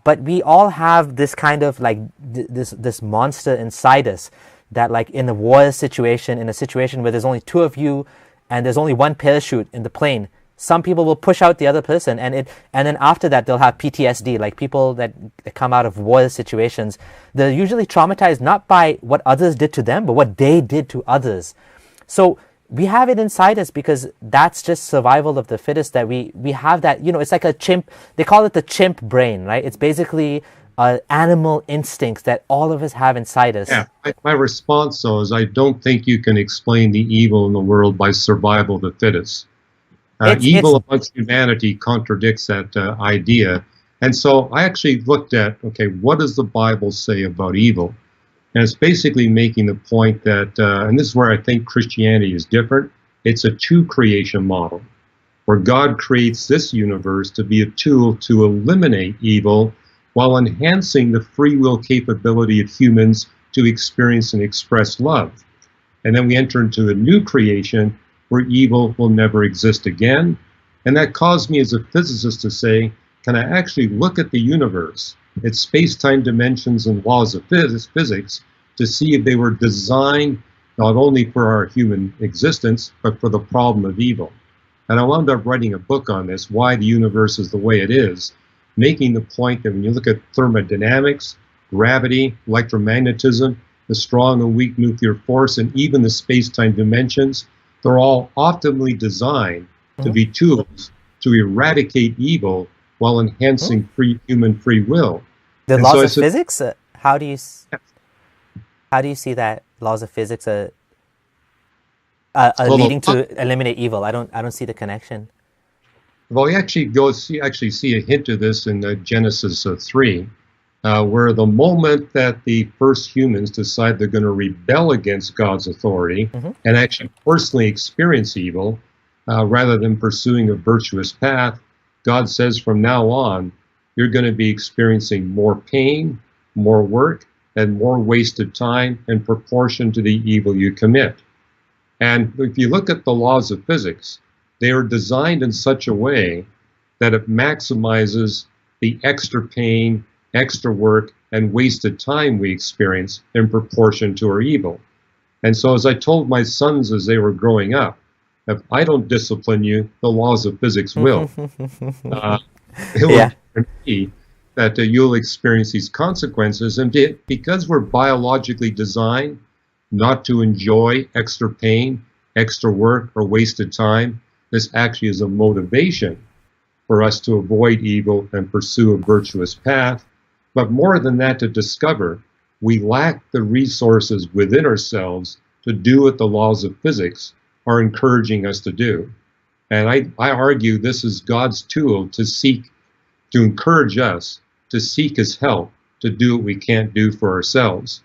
but we all have this kind of like this monster inside us that, like in a war situation, in a situation where there's only two of you and there's only one parachute in the plane, some people will push out the other person, and then after that they'll have PTSD. Like people that come out of war situations, they're usually traumatized not by what others did to them, but what they did to others. So we have it inside us because that's just survival of the fittest, that we have that, you know, it's like a chimp. They call it the chimp brain, right? It's basically animal instincts that all of us have inside us. Yeah, my response, though, is I don't think you can explain the evil in the world by survival of the fittest. Evil amongst humanity contradicts that idea. And so I actually looked at, okay, what does the Bible say about evil? And it's basically making the point that, and this is where I think Christianity is different, it's a two-creation model, where God creates this universe to be a tool to eliminate evil while enhancing the free will capability of humans to experience and express love. And then we enter into a new creation where evil will never exist again. And that caused me as a physicist to say, can I actually look at the universe, its space-time dimensions and laws of physics, to see if they were designed not only for our human existence, but for the problem of evil. And I wound up writing a book on this, Why the Universe is the Way It Is, making the point that when you look at thermodynamics, gravity, electromagnetism, the strong and weak nuclear force, and even the space-time dimensions, they're all optimally designed to be tools to eradicate evil while enhancing human free will. The laws of physics? How do you see that laws of physics are leading to eliminate evil? I don't see the connection. Well, you actually see a hint of this in Genesis 3, where the moment that the first humans decide they're going to rebel against God's authority and actually personally experience evil, rather than pursuing a virtuous path, God says from now on, you're going to be experiencing more pain, more work, and more wasted time in proportion to the evil you commit. And if you look at the laws of physics, they are designed in such a way that it maximizes the extra pain, extra work, and wasted time we experience in proportion to our evil. And so as I told my sons as they were growing up, if I don't discipline you, the laws of physics will. It will guarantee that you'll experience these consequences. And because we're biologically designed not to enjoy extra pain, extra work, or wasted time, this actually is a motivation for us to avoid evil and pursue a virtuous path. But more than that, to discover we lack the resources within ourselves to do what the laws of physics are encouraging us to do. And I argue this is God's tool to encourage us to seek his help to do what we can't do for ourselves.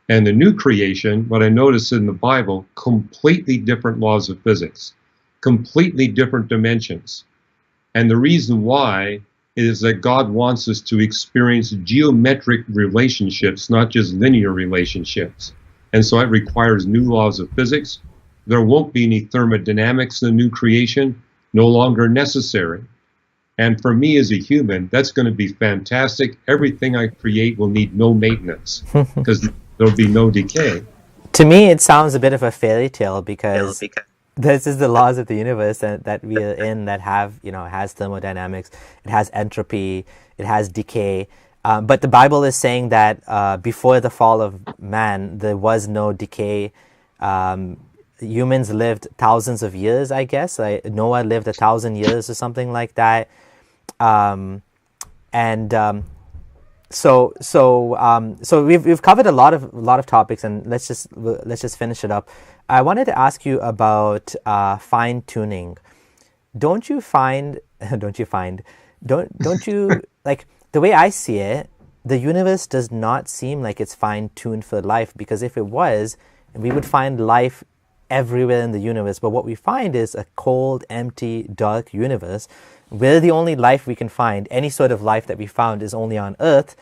And the new creation, what I notice in the Bible, completely different laws of physics, completely different dimensions. And the reason why is that God wants us to experience geometric relationships, not just linear relationships. And so it requires new laws of physics. There won't be any thermodynamics in the new creation, no longer necessary. And for me as a human, that's going to be fantastic. Everything I create will need no maintenance because there'll be no decay. To me, it sounds a bit of a fairy tale because this is the laws of the universe that we are in that have, it has thermodynamics, it has entropy, it has decay. But the Bible is saying that before the fall of man, there was no decay. Humans lived thousands of years, I guess. Noah lived 1,000 years or something like that. So we've covered a lot of topics, and let's just finish it up. I wanted to ask you about fine tuning. Don't you like the way I see it, the universe does not seem like it's fine tuned for life, because if it was, we would find life everywhere in the universe. But what we find is a cold, empty, dark universe. We're the only life we can find. Any sort of life that we found is only on Earth.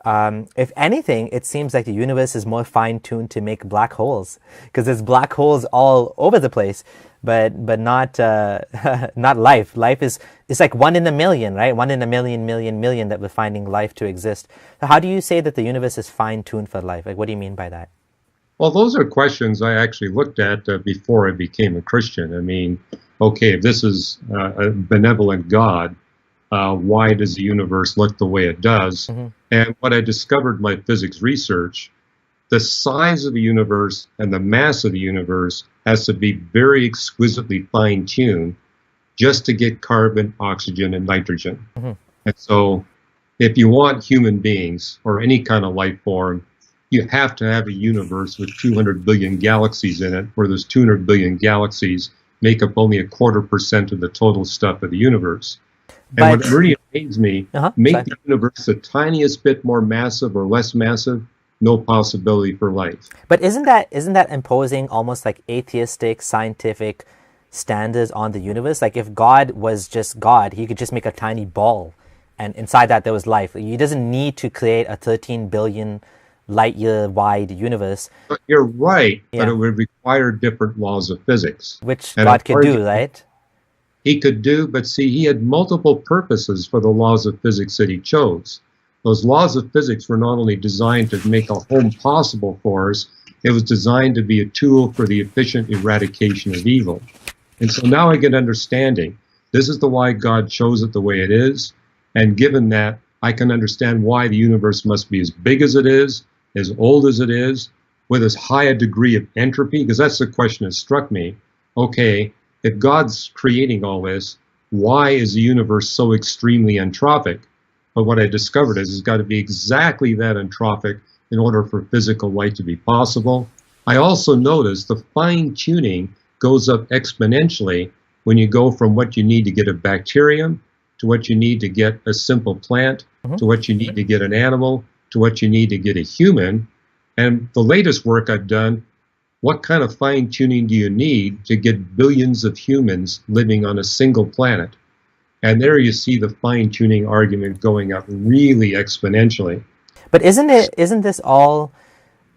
If anything, it seems like the universe is more fine-tuned to make black holes, because there's black holes all over the place, but not not life. Life is like 1 in a million, right? 1 in a million that we're finding life to exist. So how do you say that the universe is fine-tuned for life? Like, what do you mean by that? Well, those are questions I actually looked at before I became a Christian. I mean, okay, if this is a benevolent God, why does the universe look the way it does? And what I discovered in my physics research, the size of the universe and the mass of the universe has to be very exquisitely fine-tuned just to get carbon, oxygen, and nitrogen. And so if you want human beings or any kind of life form, you have to have a universe with 200 billion galaxies in it, where those 200 billion galaxies make up only 0.25% of the total stuff of the universe. And what really amazes me, make the universe the tiniest bit more massive or less massive, no possibility for life. But isn't that imposing almost like atheistic scientific standards on the universe? Like if God was just God, he could just make a tiny ball, and inside that there was life. He doesn't need to create a 13 billion light year wide universe. But you're right, but it would require different laws of physics. Which God could do, right? He could do, but see, he had multiple purposes for the laws of physics that he chose. Those laws of physics were not only designed to make a home possible for us, it was designed to be a tool for the efficient eradication of evil. And so now I get understanding. This is the why God chose it the way it is, and given that, I can understand why the universe must be as big as it is, as old as it is, with as high a degree of entropy, because that's the question that struck me. Okay, if God's creating all this, why is the universe so extremely entropic? But what I discovered is it's got to be exactly that entropic in order for physical life to be possible. I also noticed the fine-tuning goes up exponentially when you go from what you need to get a bacterium, to what you need to get a simple plant, to what you need to get an animal, to what you need to get a human. And the latest work I've done, what kind of fine-tuning do you need to get billions of humans living on a single planet? And there you see the fine-tuning argument going up really exponentially. But isn't this all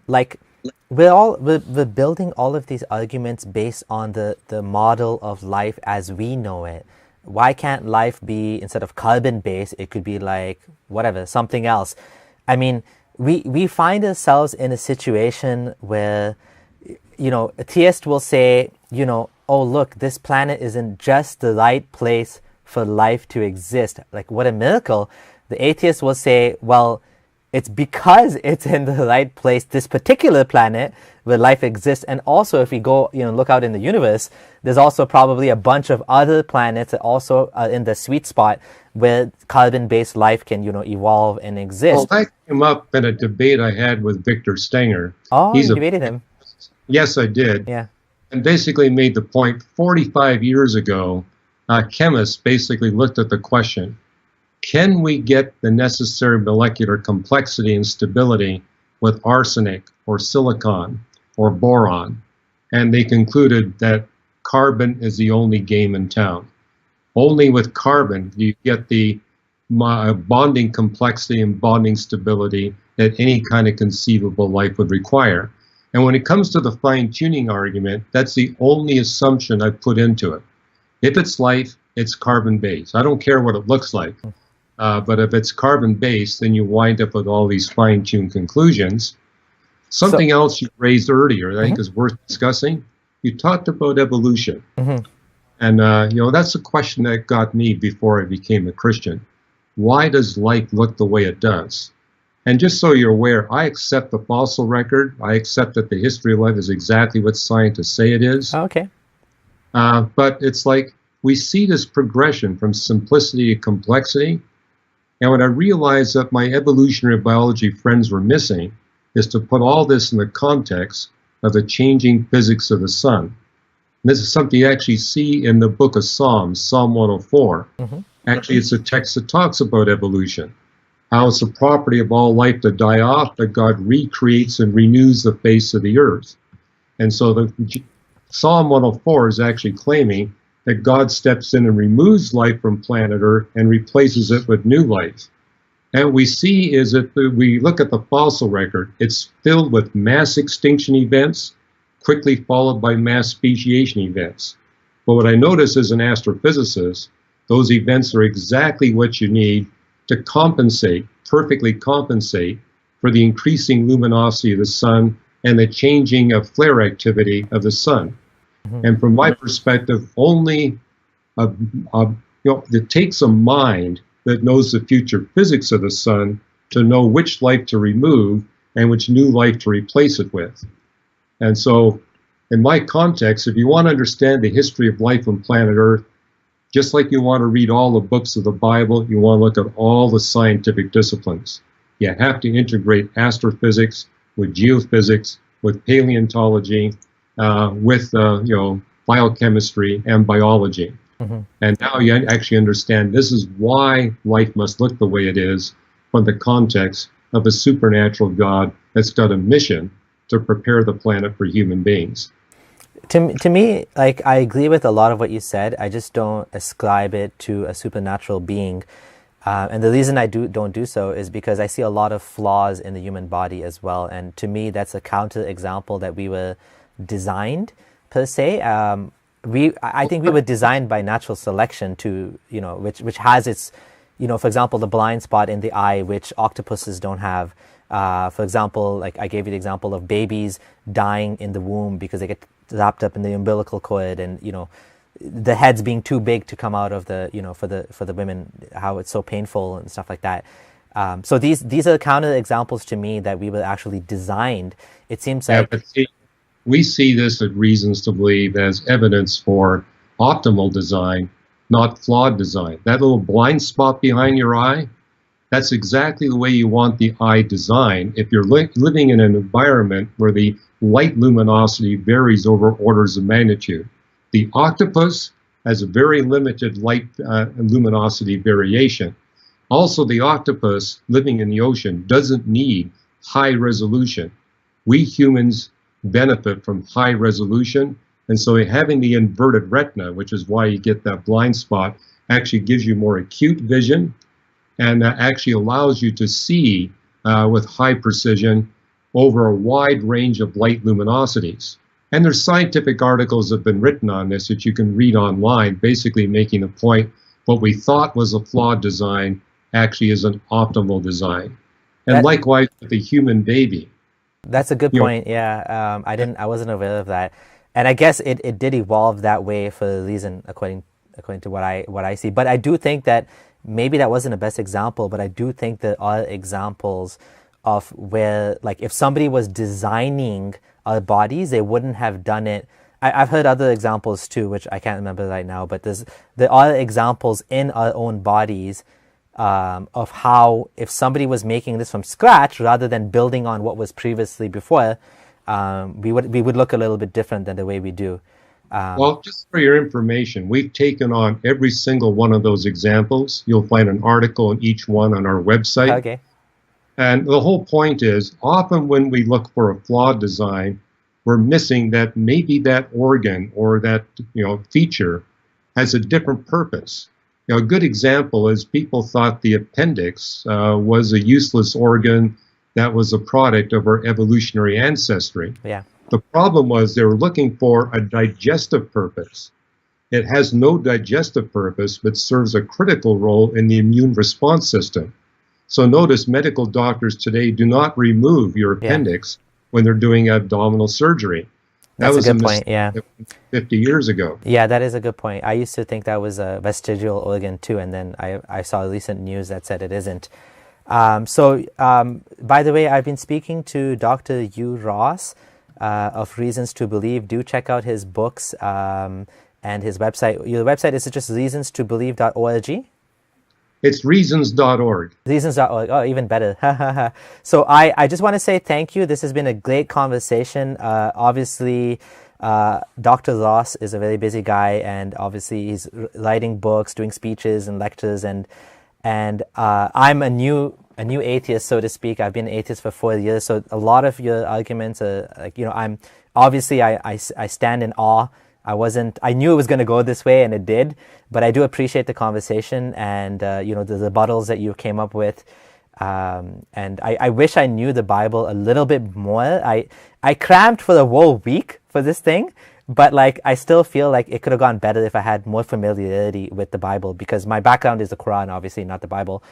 like we're building all of these arguments based on the model of life as we know it? Why can't life be, instead of carbon-based, it could be like whatever, something else? I mean, we find ourselves in a situation where, you know, a theist will say, you know, oh look, this planet is in just the right place for life to exist. Like, what a miracle. The atheist will say, well, it's because it's in the right place, this particular planet, where life exists. And also, if we go, you know, look out in the universe, there's also probably a bunch of other planets that also are in the sweet spot where carbon-based life can, you know, evolve and exist. Well, that came up in a debate I had with Victor Stenger. Oh, you debated him. Yes, I did. Yeah. And basically made the point 45 years ago, chemists basically looked at the question, can we get the necessary molecular complexity and stability with arsenic or silicon or boron? And they concluded that carbon is the only game in town. Only with carbon do you get the bonding complexity and bonding stability that any kind of conceivable life would require. And when it comes to the fine-tuning argument, that's the only assumption I put into it. If it's life, it's carbon-based. I don't care what it looks like. But if it's carbon-based, then you wind up with all these fine-tuned conclusions. Something else you raised earlier that I think is worth discussing. You talked about evolution. And, you know, that's a question that got me before I became a Christian. Why does life look the way it does? And just so you're aware, I accept the fossil record. I accept that the history of life is exactly what scientists say it is. Okay. But it's like we see this progression from simplicity to complexity. And what I realized that my evolutionary biology friends were missing is to put all this in the context of the changing physics of the sun. And this is something you actually see in the book of Psalms, Psalm 104. Actually, it's a text that talks about evolution, how it's the property of all life to die off, but God recreates and renews the face of the earth. And so the Psalm 104 is actually claiming that God steps in and removes life from planet Earth and replaces it with new life. And what we see is that we look at the fossil record, it's filled with mass extinction events, quickly followed by mass speciation events. But what I notice as an astrophysicist, those events are exactly what you need to compensate, perfectly compensate, for the increasing luminosity of the sun and the changing of flare activity of the sun. And from my perspective, only it takes a mind that knows the future physics of the sun to know which life to remove and which new life to replace it with. And so, in my context, if you want to understand the history of life on planet Earth, Just like you want to read all the books of the Bible, you want to look at all the scientific disciplines. You have to integrate astrophysics with geophysics, with paleontology, with biochemistry and biology. Mm-hmm. And now you actually understand this is why life must look the way it is from the context of a supernatural God that's got a mission to prepare the planet for human beings. To me, like, I agree with a lot of what you said. I just don't ascribe it to a supernatural being. And the reason I don't do so is because I see a lot of flaws in the human body as well. And to me, that's a counter example that we were designed, per se. I think we were designed by natural selection to, which has its, for example, the blind spot in the eye, which octopuses don't have. For example, like I gave you the example of babies dying in the womb because they get wrapped up in the umbilical cord, and the heads being too big to come out of the for the women, how it's so painful and stuff like that. So these are counter examples to me that we were actually designed. It seems like but see, we see this as reasons to believe as evidence for optimal design, not flawed design. That little blind spot behind your eye, that's exactly the way you want the eye designed. If you're living in an environment where the light luminosity varies over orders of magnitude, the octopus has a very limited light luminosity variation. Also, the octopus living in the ocean doesn't need high resolution. We humans benefit from high resolution, and so having the inverted retina, which is why you get that blind spot, actually gives you more acute vision, and actually allows you to see with high precision over a wide range of light luminosities. And there's scientific articles that have been written on this that you can read online, basically making the point what we thought was a flawed design actually is an optimal design. And likewise with the human baby. That's a good point. Yeah, I wasn't aware of that, and I guess it did evolve that way for a reason, according to what I see. But I do think that maybe that wasn't the best example, but I do think there are examples of where, like, if somebody was designing our bodies, they wouldn't have done it. I've heard other examples too, which I can't remember right now, but there are examples in our own bodies of how, if somebody was making this from scratch rather than building on what was previously before, we would look a little bit different than the way we do. Well, just for your information, we've taken on every single one of those examples. You'll find an article in each one on our website. Okay. And the whole point is, often when we look for a flawed design, we're missing that maybe that organ or that feature has a different purpose. A good example is people thought the appendix was a useless organ that was a product of our evolutionary ancestry. Yeah. The problem was they were looking for a digestive purpose. It has no digestive purpose, but serves a critical role in the immune response system. So notice medical doctors today do not remove your appendix when they're doing abdominal surgery. That's a good point, 50 years ago. Yeah, that is a good point. I used to think that was a vestigial organ too, and then I saw recent news that said it isn't. By the way, I've been speaking to Dr. Hugh Ross of Reasons to Believe. Do check out his books and his website. Your website, is it just reasonstobelieve.org? It's reasons.org. Reasons.org. Oh, even better. So I just want to say thank you. This has been a great conversation. Obviously, Dr. Ross is a very busy guy, and obviously he's writing books, doing speeches and lectures, and I'm a new atheist, so to speak. I've been an atheist for 4 years, so a lot of your arguments are like, I'm obviously I stand in awe. I knew it was going to go this way, and it did, but I do appreciate the conversation and, the rebuttals that you came up with. And I wish I knew the Bible a little bit more. I cramped for the whole week for this thing, but like, I still feel like it could have gone better if I had more familiarity with the Bible, because my background is the Quran, obviously, not the Bible.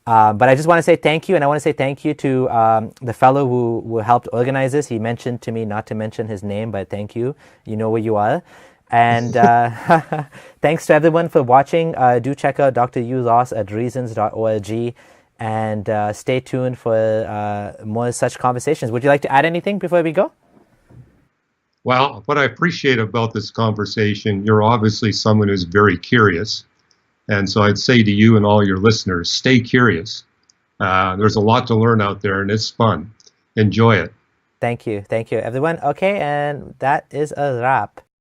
But I just want to say thank you, and I want to say thank you to the fellow who helped organize this. He mentioned to me not to mention his name, but thank you. You know where you are. And thanks to everyone for watching. Do check out Dr. Hugh Ross at reasons.org, and stay tuned for more such conversations. Would you like to add anything before we go? Well, what I appreciate about this conversation, you're obviously someone who's very curious. And so I'd say to you and all your listeners, stay curious. There's a lot to learn out there, and it's fun. Enjoy it. Thank you, everyone. Okay, and that is a wrap.